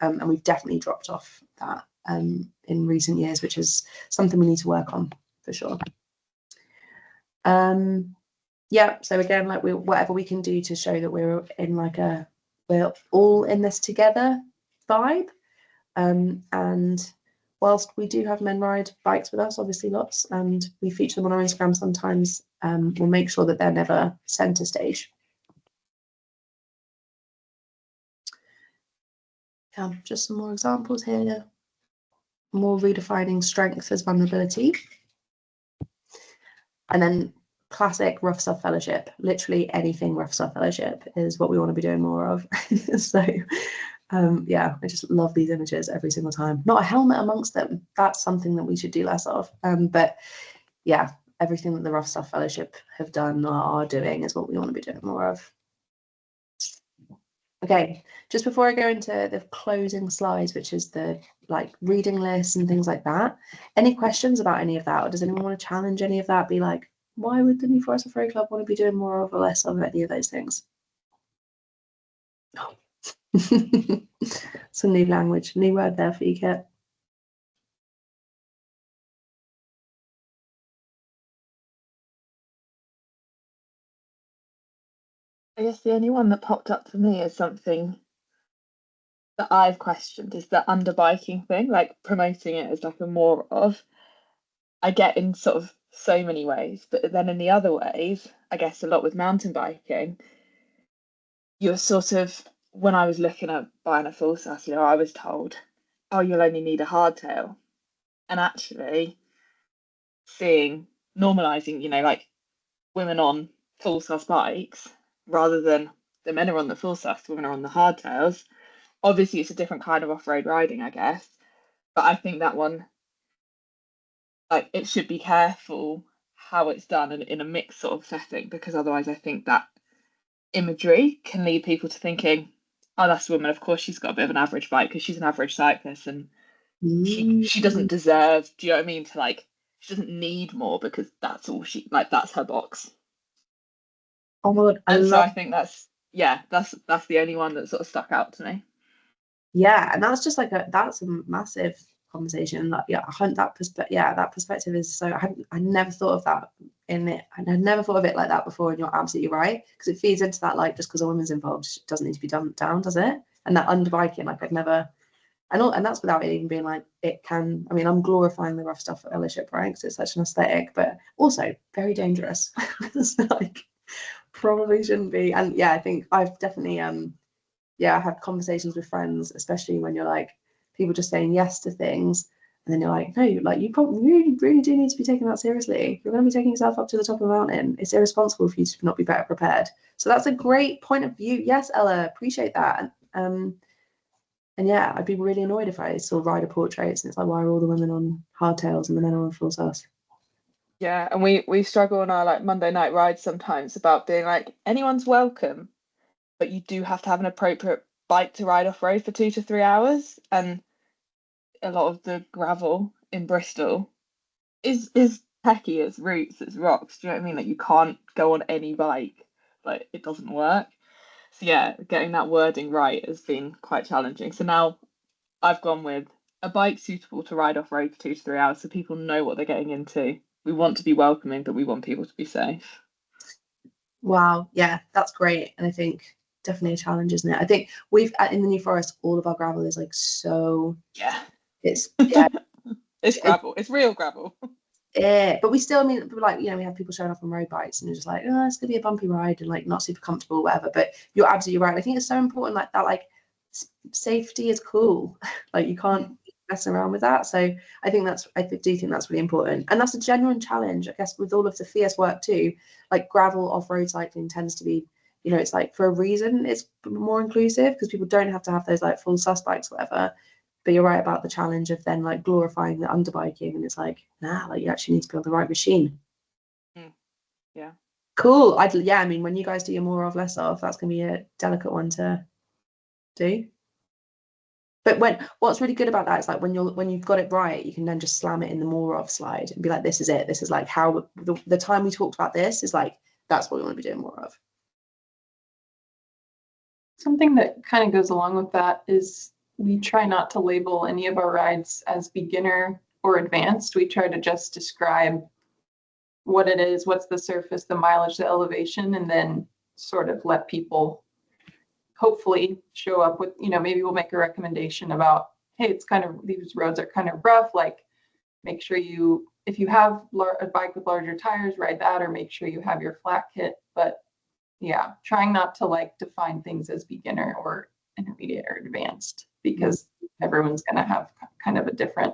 And we've definitely dropped off that in recent years, which is something we need to work on for sure. Yeah, so again, like whatever we can do to show that we're in like we're all in this together vibe. And whilst we do have men ride bikes with us, obviously lots, and we feature them on our Instagram sometimes, we'll make sure that they're never center stage. Yeah, just some more examples here. More redefining strength as vulnerability. And then classic Rough Stuff Fellowship. Literally anything Rough Stuff Fellowship is what we want to be doing more of. So yeah, I just love these images every single time. Not a helmet amongst them. That's something that we should do less of. But yeah, everything that the Rough Stuff Fellowship have done or are doing is what we want to be doing more of. Okay, just before I go into the closing slides, which is the like reading list and things like that, any questions about any of that? Or does anyone want to challenge any of that? Be like, why would the New Forest Off Road Club want to be doing more of or less of any of those things? Oh. It's a new language, new word there for you, Kit. I guess the only one that popped up for me is something that I've questioned, is the underbiking thing, like promoting it as like a more of. I get in sort of so many ways, but then in the other ways, I guess a lot with mountain biking, you're sort of, when I was looking at buying a full sass, I was told, oh, you'll only need a hardtail. And actually normalizing, like women on full sass bikes rather than the men are on the full sass, women are on the hardtails. Obviously, it's a different kind of off-road riding, I guess. But I think that one, like, it should be careful how it's done in a mixed sort of setting, because otherwise I think that imagery can lead people to thinking, oh, that's a woman, of course she's got a bit of an average bike because she's an average cyclist and she doesn't deserve, do you know what I mean, to like, she doesn't need more because that's all she, like, that's her box. Oh my God, and so I think that's the only one that sort of stuck out to me. Yeah, and that's just like that's a massive conversation. Like, yeah, that perspective is so. I never thought of that in it. I had never thought of it like that before, and you're absolutely right, because it feeds into that, like, just because a woman's involved, it doesn't need to be dumbed down, does it? And that underbiking, like, I've never, and that's without it even being like, it can. I mean, I'm glorifying the Rough Stuff Fellowship, right? Because it's such an aesthetic, but also very dangerous. It's like, probably shouldn't be. And yeah, I think I've definitely I have conversations with friends, especially when you're like, people just saying yes to things, And then you're like, no, like you probably really do need to be taking that seriously. You're going to be taking yourself up to the top of a mountain. It's irresponsible for you to not be better prepared. So that's a great point of view. Yes, Ella, appreciate that. And yeah, I'd be really annoyed if I saw rider portraits and it's like, why are all the women on hardtails and the men are on full sus? Yeah, and we struggle on our like Monday night rides sometimes about being like, anyone's welcome, but you do have to have an appropriate bike to ride off road for 2 to 3 hours. And a lot of the gravel in Bristol is techy, it's roots, it's rocks. Do you know what I mean? Like you can't go on any bike, like it doesn't work. So yeah, getting that wording right has been quite challenging. So now I've gone with a bike suitable to ride off road for 2 to 3 hours so people know what they're getting into. We want to be welcoming, but we want people to be safe. Wow, yeah, that's great. And I think definitely a challenge, isn't it? I think we've in the New Forest, all of our gravel is like so. Yeah, it's yeah, it's gravel. It's real gravel. Yeah, but we still, I mean, like, you know, we have people showing off on road bikes and you're just like, oh, it's gonna be a bumpy ride and like not super comfortable or whatever. But you're absolutely right. I think it's so important, like that, like safety is cool. Like you can't mess around with that. So I think do think that's really important. And that's a genuine challenge, I guess, with all of the fierce work too. Like gravel off-road cycling tends to be, you know, it's like for a reason it's more inclusive because people don't have to have those like full sus bikes or whatever. But you're right about the challenge of then like glorifying the underbiking, and it's like, nah, like you actually need to be on the right machine. Yeah. Cool. I mean, when you guys do your more of, less of, that's gonna be a delicate one to do. But what's really good about that is like when you've got it right, you can then just slam it in the more of slide and be like, this is it. This is like how the time we talked about this is like, that's what we want to be doing more of. Something that kind of goes along with that is we try not to label any of our rides as beginner or advanced. We try to just describe what it is, what's the surface, the mileage, the elevation, and then sort of let people hopefully show up with, you know, maybe we'll make a recommendation about, hey, it's kind of, these roads are kind of rough, like make sure you, if you have a bike with larger tires, ride that, or make sure you have your flat kit. But yeah, trying not to like define things as beginner or intermediate or advanced, because everyone's going to have kind of a different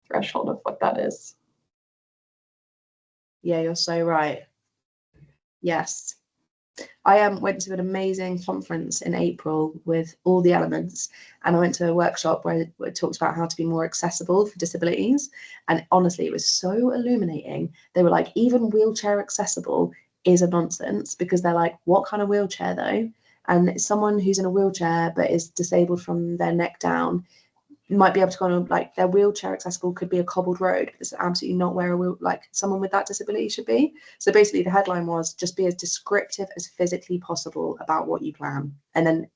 threshold of what that is. Yeah, you're so right. Yes. I went to an amazing conference in April with All the Elements, and I went to a workshop where it talked about how to be more accessible for disabilities. And honestly, it was so illuminating. They were like, even wheelchair accessible is a nonsense, because they're like, what kind of wheelchair though? And someone who's in a wheelchair but is disabled from their neck down might be able to go on, like, their wheelchair accessible could be a cobbled road. It's absolutely not where like someone with that disability should be. So basically the headline was just be as descriptive as physically possible about what you plan, and then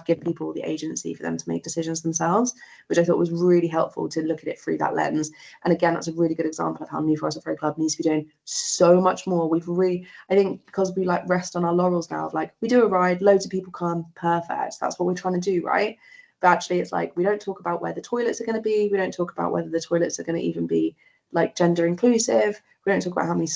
give people the agency for them to make decisions themselves, which I thought was really helpful to look at it through that lens. And again, that's a really good example of how New Forest Off-Road Club needs to be doing so much more. We've really, I think, because we like rest on our laurels now of like, we do a ride, loads of people come, perfect, that's what we're trying to do, right? But actually it's like, we don't talk about where the toilets are going to be. We don't talk about whether the toilets are going to even be like gender inclusive. We don't talk about how many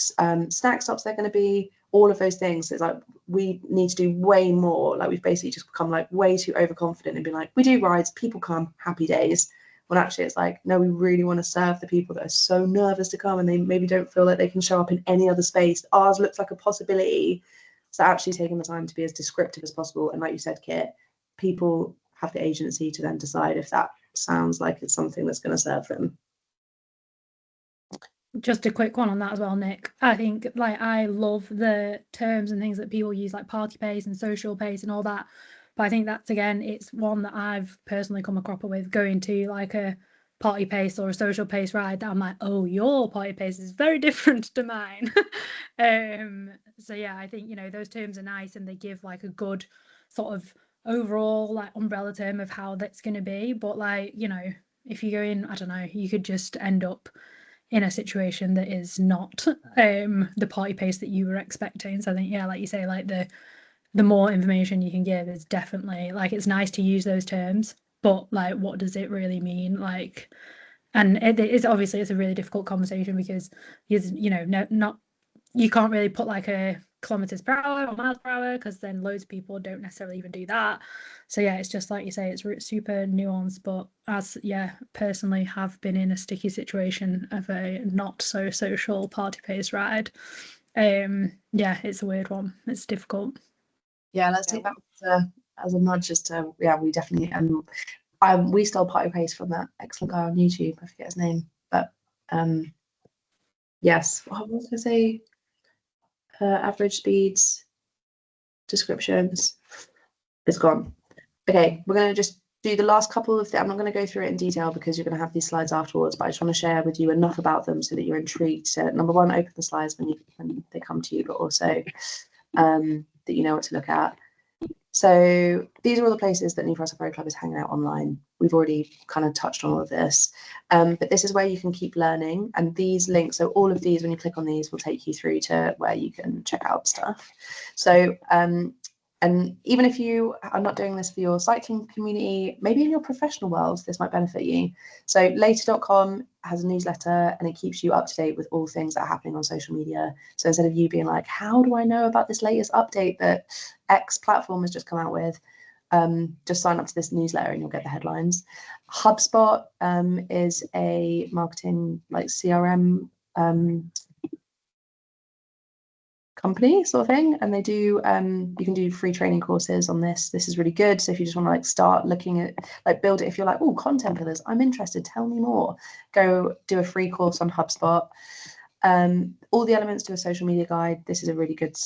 snack stops they're going to be, all of those things. It's like, we need to do way more. Like we've basically just become like way too overconfident and be like, we do rides, people come, happy days. When actually it's like, no, we really want to serve the people that are so nervous to come and they maybe don't feel like they can show up in any other space. Ours looks like a possibility. So actually taking the time to be as descriptive as possible. And like you said, Kit, people have the agency to then decide if that sounds like it's something that's going to serve them. Just a quick one on that as well, Nick. I think like I love the terms and things that people use, like party pace and social pace and all that. But I think that's, again, it's one that I've personally come a cropper with, going to like a party pace or a social pace ride that I'm like, oh, your party pace is very different to mine. So yeah, I think, you know, those terms are nice and they give like a good sort of overall like umbrella term of how that's going to be. But like, you know, if you go in, I don't know, you could just end up in a situation that is not the party pace that you were expecting. So I think, yeah, like you say, like the more information you can give is definitely, like, it's nice to use those terms, but like, what does it really mean? Like, and it's obviously, it's a really difficult conversation because you know, not you can't really put like a kilometers per hour or miles per hour, because then loads of people don't necessarily even do that. So yeah, it's just like you say, it's super nuanced. But as personally have been in a sticky situation of a not so social party pace ride. It's a weird one. It's difficult. Yeah, let's take that as a nudge as to we definitely we stole party pace from that excellent guy on YouTube. I forget his name, but yes. What was I gonna say? Average speeds, descriptions. It's gone. Okay, we're gonna just do the last couple of. I'm not going to go through it in detail because you're going to have these slides afterwards. But I just want to share with you enough about them so that you're intrigued to, number one, open the slides when they come to you, but also that you know what to look at. So these are all the places that New Forest Road Club is hanging out online. We've already kind of touched on all of this, but this is where you can keep learning. And these links, so all of these, when you click on these, will take you through to where you can check out stuff. So, and even if you are not doing this for your cycling community, maybe in your professional world, this might benefit you. So later.com has a newsletter and it keeps you up to date with all things that are happening on social media. So instead of you being like, how do I know about this latest update that X platform has just come out with? Just sign up to this newsletter and you'll get the headlines. HubSpot is a marketing like CRM company sort of thing, and they do you can do free training courses on this. This is really good. So if you just want to like start looking at like build it, if you're like, oh, content pillars, I'm interested, tell me more, go do a free course on HubSpot. All the elements to a social media guide. This is a really good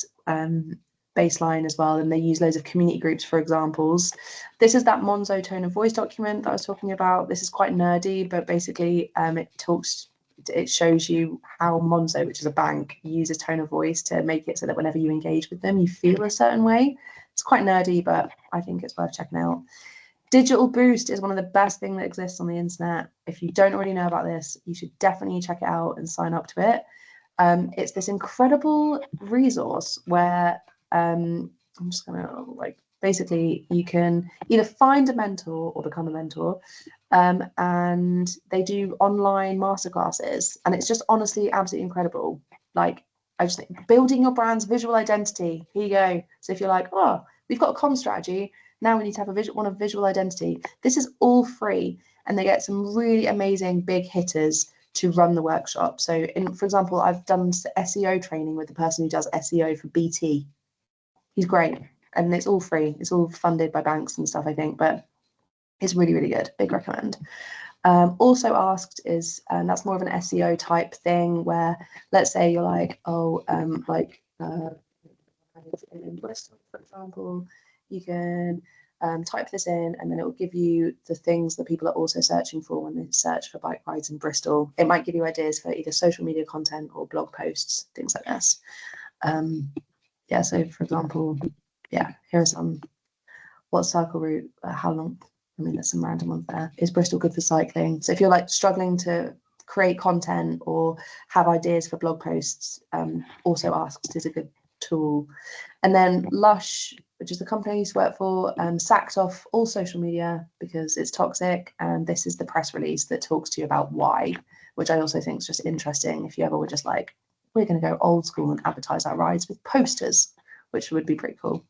baseline as well, and they use loads of community groups for examples. This is that Monzo tone of voice document that I was talking about. This is quite nerdy, but basically it shows you how Monzo, which is a bank, uses tone of voice to make it so that whenever you engage with them, you feel a certain way. It's quite nerdy, but I think it's worth checking out. Digital Boost is one of the best things that exists on the internet. If you don't already know about this, you should definitely check it out and sign up to it. It's this incredible resource where I'm just gonna basically you can either find a mentor or become a mentor, and they do online masterclasses, and it's just honestly absolutely incredible. Like, I just think building your brand's visual identity. Here you go. So if you're like, oh, we've got a comm strategy, now we need to have a visual identity. This is all free, and they get some really amazing big hitters to run the workshop. So for example, I've done SEO training with the person who does SEO for BT. He's great, and it's all free. It's all funded by banks and stuff, I think, but it's really, really good. Big recommend. Also asked is, and that's more of an SEO type thing where, let's say you're like, in Bristol, for example, you can type this in and then it will give you the things that people are also searching for when they search for bike rides in Bristol. It might give you ideas for either social media content or blog posts, things like this. So for example, here are some. What cycle route, how long? I mean, there's some random ones there. Is Bristol good for cycling? So if you're like struggling to create content or have ideas for blog posts, also asked is a good tool. And then Lush, which is the company I used to work for, sacked off all social media because it's toxic. And this is the press release that talks to you about why, which I also think is just interesting. If you ever were just like, we're going to go old school and advertise our rides with posters, which would be pretty cool.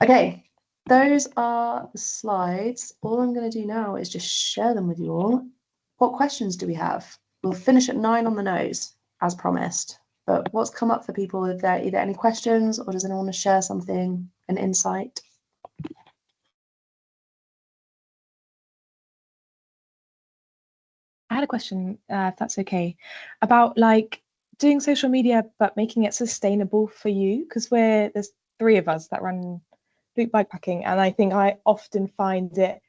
Okay, those are the slides. All I'm going to do now is just share them with you all. What questions do we have? We'll finish at 9 on the nose, as promised. But what's come up for people? Are there either any questions or does anyone want to share something, an insight? I had a question, if that's okay, about like doing social media but making it sustainable for you, because there's 3 of us that run Loop Bikepacking, and I think I often find it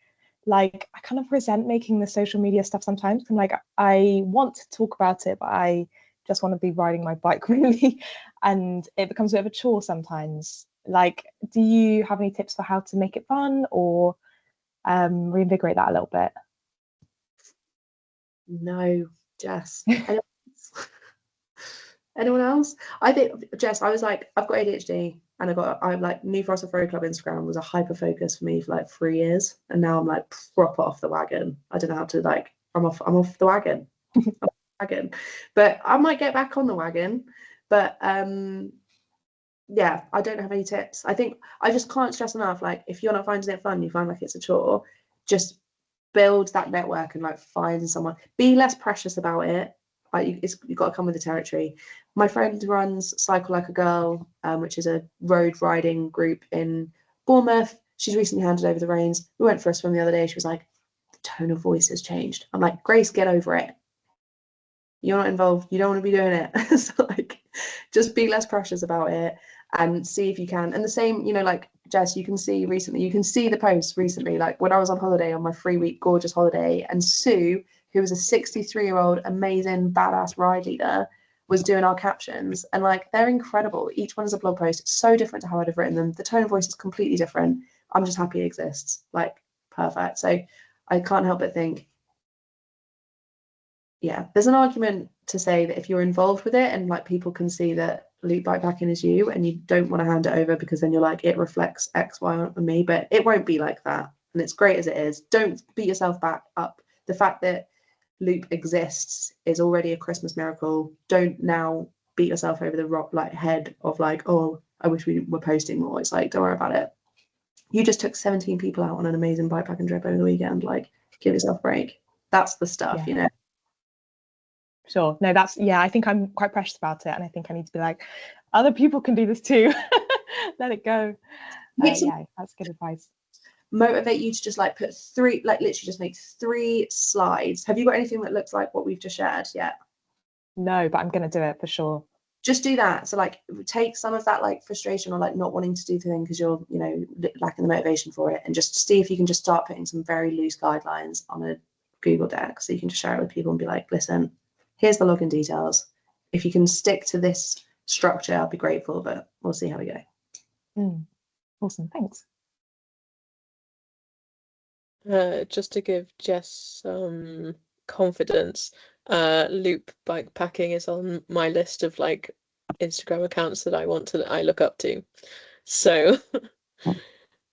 like I kind of resent making the social media stuff sometimes. I'm like, I want to talk about it, but I just want to be riding my bike really, and it becomes a bit of a chore sometimes. Like, do you have any tips for how to make it fun or reinvigorate that a little bit? No, Jess. Anyone else? I think, Jess, I was like, I've got ADHD and I'm like, New Forest Road Club Instagram was a hyper focus for me for like 3 years. And now I'm like proper off the wagon. I don't know how to I'm off the wagon. But I might get back on the wagon. But yeah, I don't have any tips. I think I just can't stress enough, like if you're not finding it fun, you find like it's a chore, just build that network and like find someone. Be less precious about it. Like you've got to come with the territory. My friend runs Cycle Like a Girl, which is a road riding group in Bournemouth. She's recently handed over the reins. We went for a swim the other day. She was like, the tone of voice has changed. I'm like, Grace, get over it. You're not involved. You don't want to be doing it. So like, just be less precious about it and see if you can. And the same, you know, like Jess, you can see the posts recently, like when I was on holiday on my 3-week gorgeous holiday, and Sue, who was a 63-year-old amazing badass ride leader, was doing our captions, and like they're incredible. Each one is a blog post. It's so different to how I'd have written them. The tone of voice is completely different. I'm just happy it exists. Like, perfect. So I can't help but think, yeah, there's an argument to say that if you're involved with it and like people can see that Loop Bikepacking is you, and you don't want to hand it over because then you're like, it reflects X, Y on me, but it won't be like that. And it's great as it is. Don't beat yourself back up. The fact that Loop exists is already a Christmas miracle. Don't now beat yourself over the head of like, oh, I wish we were posting more. It's like, don't worry about it. You just took 17 people out on an amazing bikepacking trip over the weekend. Like, give yourself a break. That's the stuff, you know. Sure. No, that's, yeah, I think I'm quite precious about it. And I think I need to be like, other people can do this too. Let it go. Yeah, that's good advice. Motivate you to just like put literally just make 3 slides. Have you got anything that looks like what we've just shared yet? No, but I'm going to do it for sure. Just do that. So like take some of that like frustration or like not wanting to do the thing because you're, you know, lacking the motivation for it, and just see if you can just start putting some very loose guidelines on a Google Doc so you can just share it with people and be like, listen, here's the login details. If you can stick to this structure, I'll be grateful, but we'll see how we go. Awesome, thanks. Just to give Jess some confidence, Loop Bikepacking is on my list of like Instagram accounts that I look up to. So that's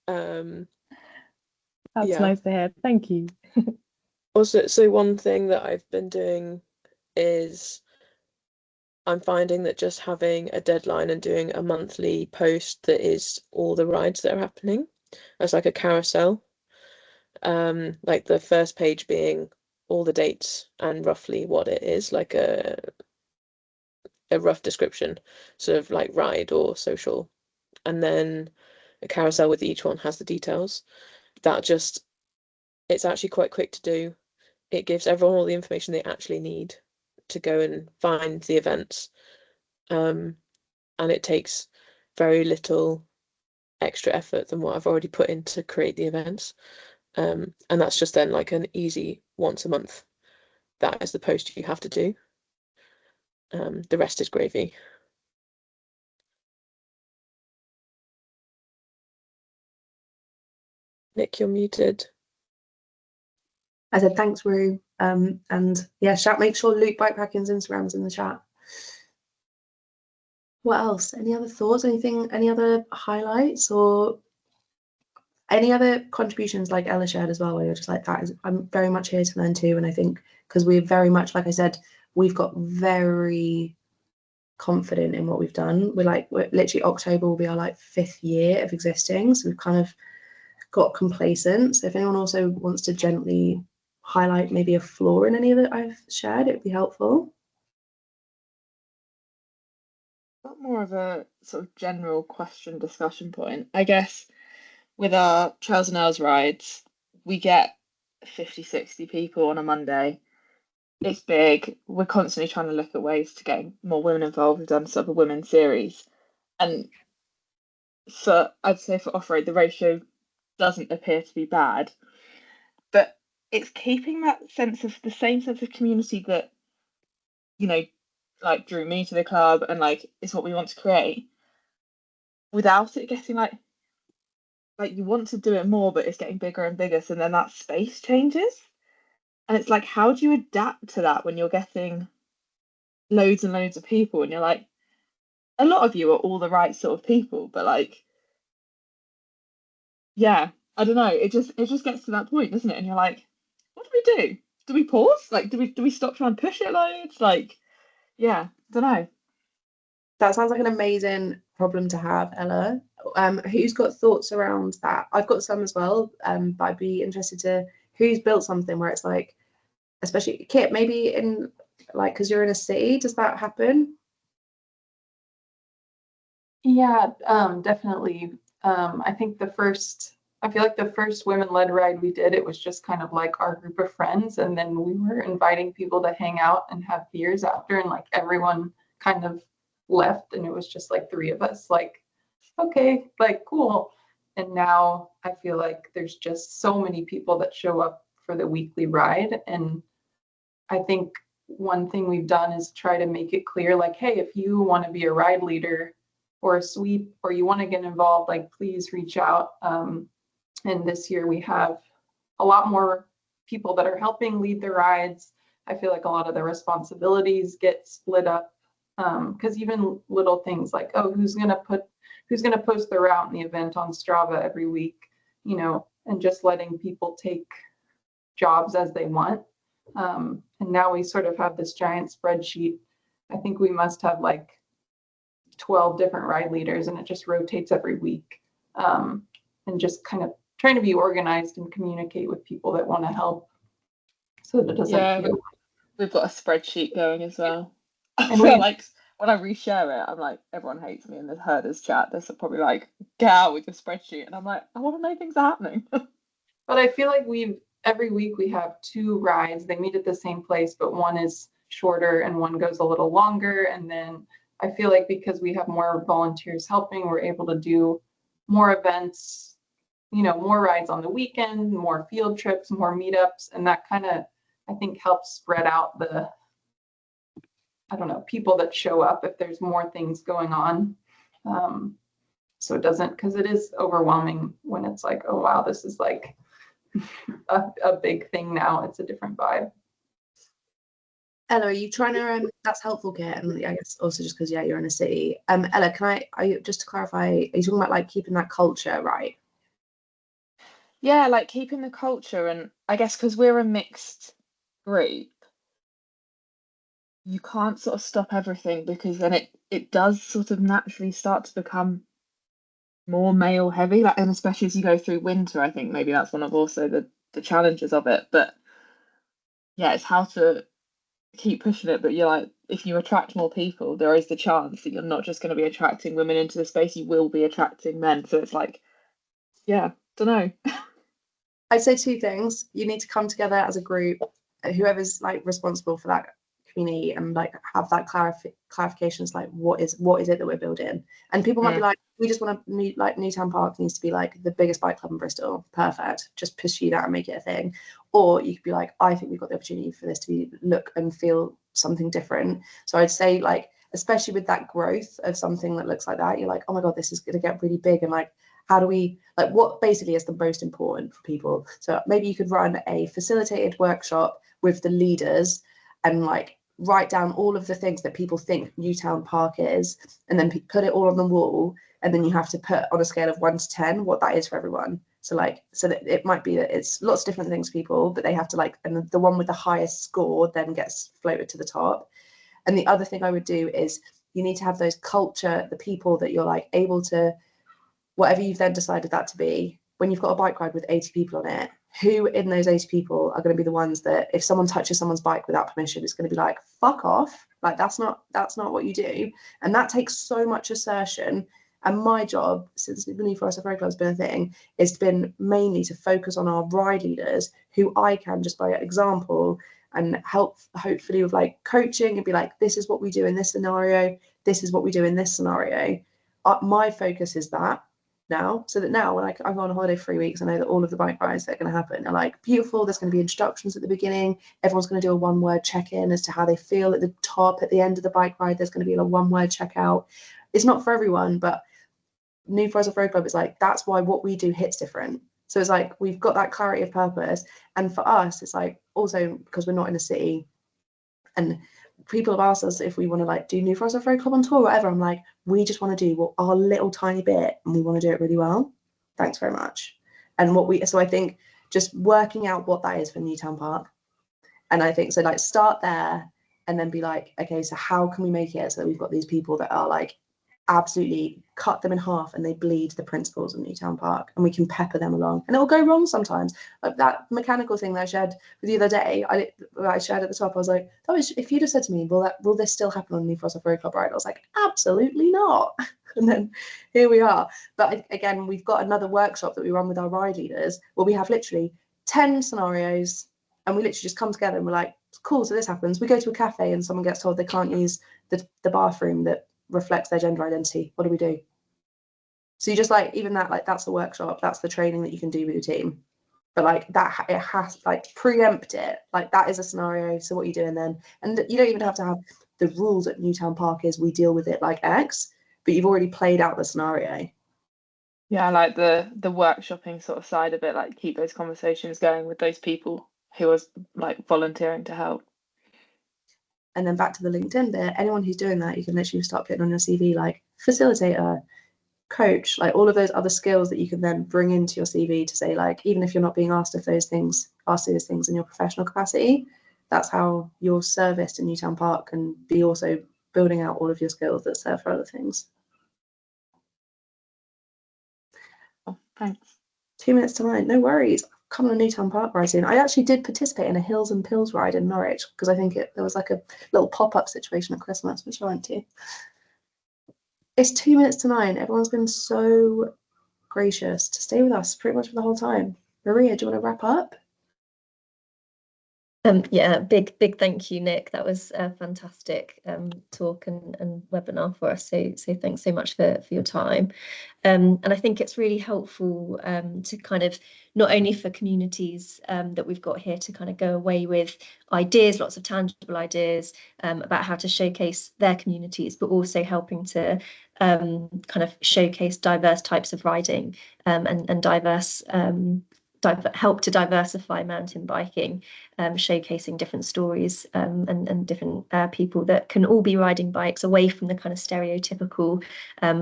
yeah. nice to hear. Thank you. Also, so one thing that I've been doing is I'm finding that just having a deadline and doing a monthly post that is all the rides that are happening as like a carousel, like the first page being all the dates and roughly what it is, like a rough description, sort of like ride or social, and then a carousel with each one has the details. It's actually quite quick to do. It gives everyone all the information they actually need to go and find the events. And it takes very little extra effort than what I've already put in to create the events. And that's just then like an easy once a month. That is the post you have to do. The rest is gravy. Nick, you're muted. I said thanks, Rue. And yeah, make sure Loop Bikepacking's Instagram's in the chat. What else? Any other thoughts? Any other highlights or any other contributions like Ella shared as well, where you're just like, I'm very much here to learn too. And I think because we're very much, like I said, we've got very confident in what we've done. We're literally October will be our like 5th year of existing. So we've kind of got complacent. So if anyone also wants to gently highlight maybe a flaw in any that I've shared, it would be helpful. More of a sort of general question discussion point. I guess with our Trails and Earls rides, we get 50, 60 people on a Monday. It's big. We're constantly trying to look at ways to get more women involved. We've done sort of a women's series. And I'd say for off-road, the ratio doesn't appear to be bad. But it's keeping that the same sense of community that, you know, like drew me to the club and like is what we want to create, without it getting like you want to do it more, but it's getting bigger and bigger, so then that space changes. And it's like, how do you adapt to that when you're getting loads and loads of people and you're like, a lot of you are all the right sort of people, but like, yeah, I don't know, it just gets to that point, doesn't it? And you're like, what do we do? Do we pause? Like, do we stop trying to push it loads? Like, yeah, I don't know. That sounds like an amazing problem to have, Ella. Who's got thoughts around that? I've got some as well, but I'd be interested to who's built something where it's like, especially Kit, maybe in like, because you're in a city, does that happen? Yeah, definitely. I think I feel like the first women-led ride we did, it was just kind of like our group of friends, and then we were inviting people to hang out and have beers after, and like everyone kind of left, and it was just like 3 of us, like, okay, like cool. And now I feel like there's just so many people that show up for the weekly ride, and I think one thing we've done is try to make it clear, like, hey, if you want to be a ride leader or a sweep, or you want to get involved, like, please reach out. And this year we have a lot more people that are helping lead the rides. I feel like a lot of the responsibilities get split up, because even little things like, oh, who's gonna post the route and the event on Strava every week, you know, and just letting people take jobs as they want. And now we sort of have this giant spreadsheet. I think we must have like 12 different ride leaders, and it just rotates every week. And just kind of trying to be organized and communicate with people that want to help, so that it doesn't feel. We've got a spreadsheet going as well. I feel like when I reshare it, I'm like, everyone hates me in the herders chat. They're probably like, get out with your spreadsheet. And I'm like, I want to know things are happening. But I feel like every week we have 2 rides. They meet at the same place, but one is shorter and one goes a little longer. And then I feel like because we have more volunteers helping, we're able to do more events, you know, more rides on the weekend, more field trips, more meetups. And that kind of, I think, helps spread out the, I don't know, people that show up if there's more things going on. So it doesn't, because it is overwhelming when it's like, oh, wow, this is like a big thing now. It's a different vibe. Ella, are you trying to, that's helpful, Kit, and I guess also just because, yeah, you're in a city. Ella, just to clarify, are you talking about like keeping that culture, right? Yeah, like keeping the culture, and I guess because we're a mixed group, you can't sort of stop everything, because then it does sort of naturally start to become more male heavy, like, and especially as you go through winter, I think maybe that's one of also the challenges of it. But yeah, it's how to keep pushing it. But you're like, if you attract more people, there is the chance that you're not just going to be attracting women into the space, you will be attracting men. So it's like, yeah, don't know. I'd say 2 things. You need to come together as a group, whoever's like responsible for that community, and like have that clarifications, like what is it that we're building. And people might be like, we just want to meet, like Newtown Park needs to be like the biggest bike club in Bristol. Perfect, just pursue that and make it a thing. Or you could be like, I think we've got the opportunity for this to look and feel something different. So I'd say, like, especially with that growth of something that looks like that, you're like, oh my god, this is going to get really big. And like, how do we, like, what basically is the most important for people? So maybe you could run a facilitated workshop with the leaders and like write down all of the things that people think Newtown Park is, and then put it all on the wall. And then you have to put on a scale of 1 to 10 what that is for everyone. So like, so that it might be that it's lots of different things for people, but they have to like, and the one with the highest score then gets floated to the top. And the other thing I would do is you need to have those culture, the people that you're like able to, whatever you've then decided that to be, when you've got a bike ride with 80 people on it, who in those 80 people are going to be the ones that if someone touches someone's bike without permission, it's going to be like, fuck off. Like, that's not what you do. And that takes so much assertion. And my job, since the New Forest Road Club has been a thing, is been mainly to focus on our ride leaders, who I can just by example and help hopefully with like coaching and be like, this is what we do in this scenario, this is what we do in this scenario. My focus is that now, so that now when I go on a holiday for 3 weeks, I know that all of the bike rides that are going to happen are like beautiful. There's going to be instructions at the beginning. Everyone's going to do a 1-word check-in as to how they feel at the top. At the end of the bike ride, there's going to be a 1-word checkout. It's not for everyone, but New Forest Road Club is like, that's why what we do hits different. So it's like we've got that clarity of purpose, and for us, it's like also because we're not in a city, and people have asked us if we want to like do New Forest Road Club on tour or whatever. I'm like, we just want to do our little tiny bit, and we want to do it really well. Thanks very much. And so I think just working out what that is for Newtown Park, and I think so like start there and then be like, okay, so how can we make it so that we've got these people that are like absolutely cut them in half and they bleed the principles of Newtown Park, and we can pepper them along, and it will go wrong sometimes. Like that mechanical thing that I shared with you the other day, I shared at the top, I was like, that was, if you'd have said to me, will this still happen on New Forest Off Road Club ride? I was like, absolutely not. And then here we are. But again, we've got another workshop that we run with our ride leaders where we have literally 10 scenarios, and we literally just come together and we're like, cool, so this happens. We go to a cafe and someone gets told they can't use the bathroom that reflects their gender identity. What do we do? So you just like, even that, like, that's the workshop, that's the training that you can do with your team. But like that, it has, like, preempt it, like that is a scenario, so what are you doing then? And you don't even have to have the rules at Newtown Park is we deal with it like X, but you've already played out the scenario. Yeah, I like the workshopping sort of side of it, like keep those conversations going with those people who are like volunteering to help. And then back to the LinkedIn bit, anyone who's doing that, you can literally start putting on your CV like facilitator, coach, like all of those other skills that you can then bring into your CV to say, like, even if you're not being asked those things in your professional capacity, that's how your service to Newtown Park can be also building out all of your skills that serve for other things. Oh, thanks. 2 minutes to 9, no worries. Come on a Newtown Park ride soon. I actually did participate in a Hills and Pills ride in Norwich because I think there was like a little pop-up situation at Christmas, which I went to. It's 2 minutes to 9. Everyone's been so gracious to stay with us pretty much for the whole time. Maria, do you want to wrap up? Yeah, big thank you, Nick. That was a fantastic talk and webinar for us. So thanks so much for your time. And I think it's really helpful to kind of, not only for communities that we've got here to kind of go away with ideas, lots of tangible ideas about how to showcase their communities, but also helping to kind of showcase diverse types of riding and diverse help to diversify mountain biking, showcasing different stories and different people that can all be riding bikes away from the kind of stereotypical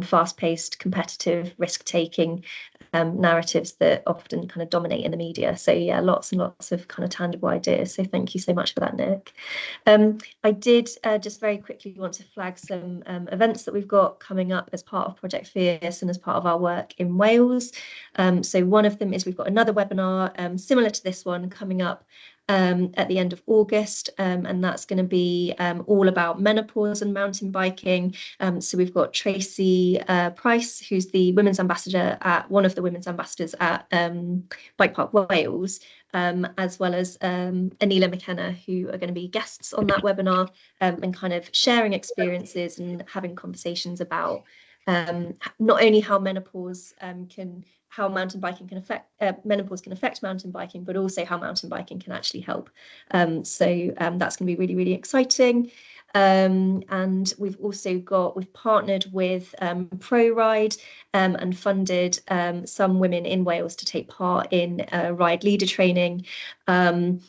fast-paced, competitive, risk-taking narratives that often kind of dominate in the media. So yeah, lots and lots of kind of tangible ideas. So thank you so much for that, Nick. I did just very quickly want to flag some events that we've got coming up as part of Project Fierce and as part of our work in Wales. So one of them is we've got another webinar similar to this one coming up at the end of August, and that's going to be all about menopause and mountain biking. So we've got Tracy Price, who's the women's ambassador at one of the women's ambassadors at Bike Park Wales, as well as Anila McKenna, who are going to be guests on that webinar and kind of sharing experiences and having conversations about not only how menopause how mountain biking can affect menopause can affect mountain biking, but also how mountain biking can actually help. So that's going to be really, really exciting. And we've partnered with ProRide and funded some women in Wales to take part in ride leader training. And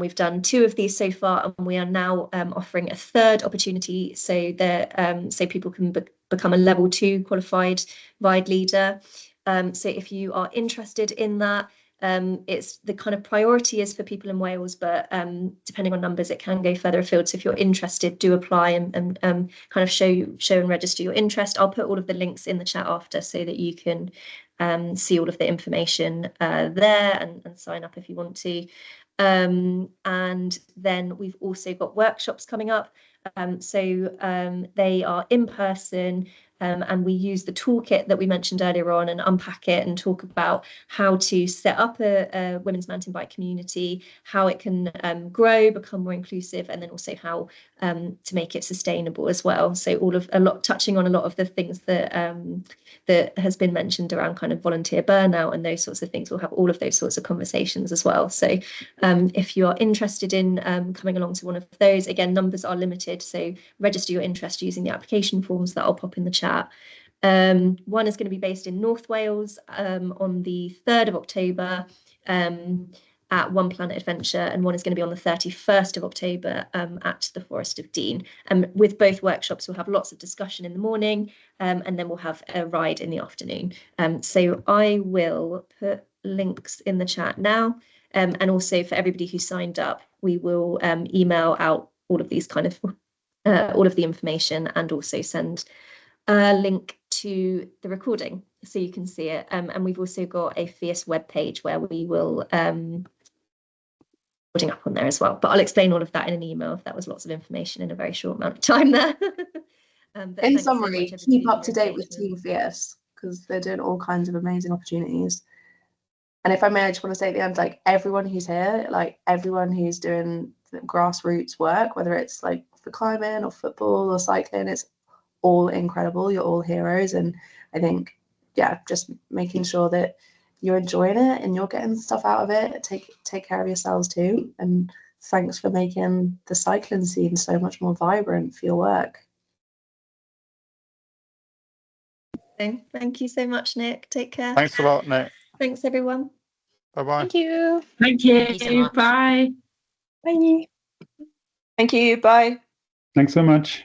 we've done 2 of these so far, and we are now offering a third opportunity so that so people can become a level 2 qualified ride leader. So if you are interested in that, it's the kind of priority is for people in Wales, but depending on numbers, it can go further afield. So if you're interested, do apply and kind of show and register your interest. I'll put all of the links in the chat after so that you can see all of the information there and sign up if you want to. And then we've also got workshops coming up. So they are in person. And we use the toolkit that we mentioned earlier on and unpack it and talk about how to set up a women's mountain bike community, how it can grow, become more inclusive, and then also how to make it sustainable as well. So touching on a lot of the things that that has been mentioned around kind of volunteer burnout and those sorts of things. We'll have all of those sorts of conversations as well. So if you are interested in coming along to one of those, again, numbers are limited, so register your interest using the application forms that I'll pop in the chat. One is going to be based in North Wales on the 3rd of October at One Planet Adventure, and one is going to be on the 31st of October at the Forest of Dean. With both workshops, we'll have lots of discussion in the morning, and then we'll have a ride in the afternoon. So I will put links in the chat now, and also for everybody who signed up, we will email out all of these kind of all of the information, and also send a link to the recording so you can see it. And we've also got a Fierce webpage where we will putting up on there as well. But I'll explain all of that in an email if that was lots of information in a very short amount of time there. But In thanks so summary, much, everybody, keep for up to your date with engagement. Team Fierce because they're doing all kinds of amazing opportunities. And if I may, I just want to say at the end, like everyone who's here, like everyone who's doing the grassroots work, whether it's like for climbing or football or cycling, it's all incredible. You're all heroes. And I think, yeah, just making sure that you're enjoying it and you're getting stuff out of it. Take care of yourselves too. And thanks for making the cycling scene so much more vibrant for your work. Thank you so much, Nick. Take care. Thanks a lot, Nick. Thanks, everyone. Bye-bye. Thank you. Thank you. Thank you so much. Bye. Bye. Thank you. Bye. Thanks so much.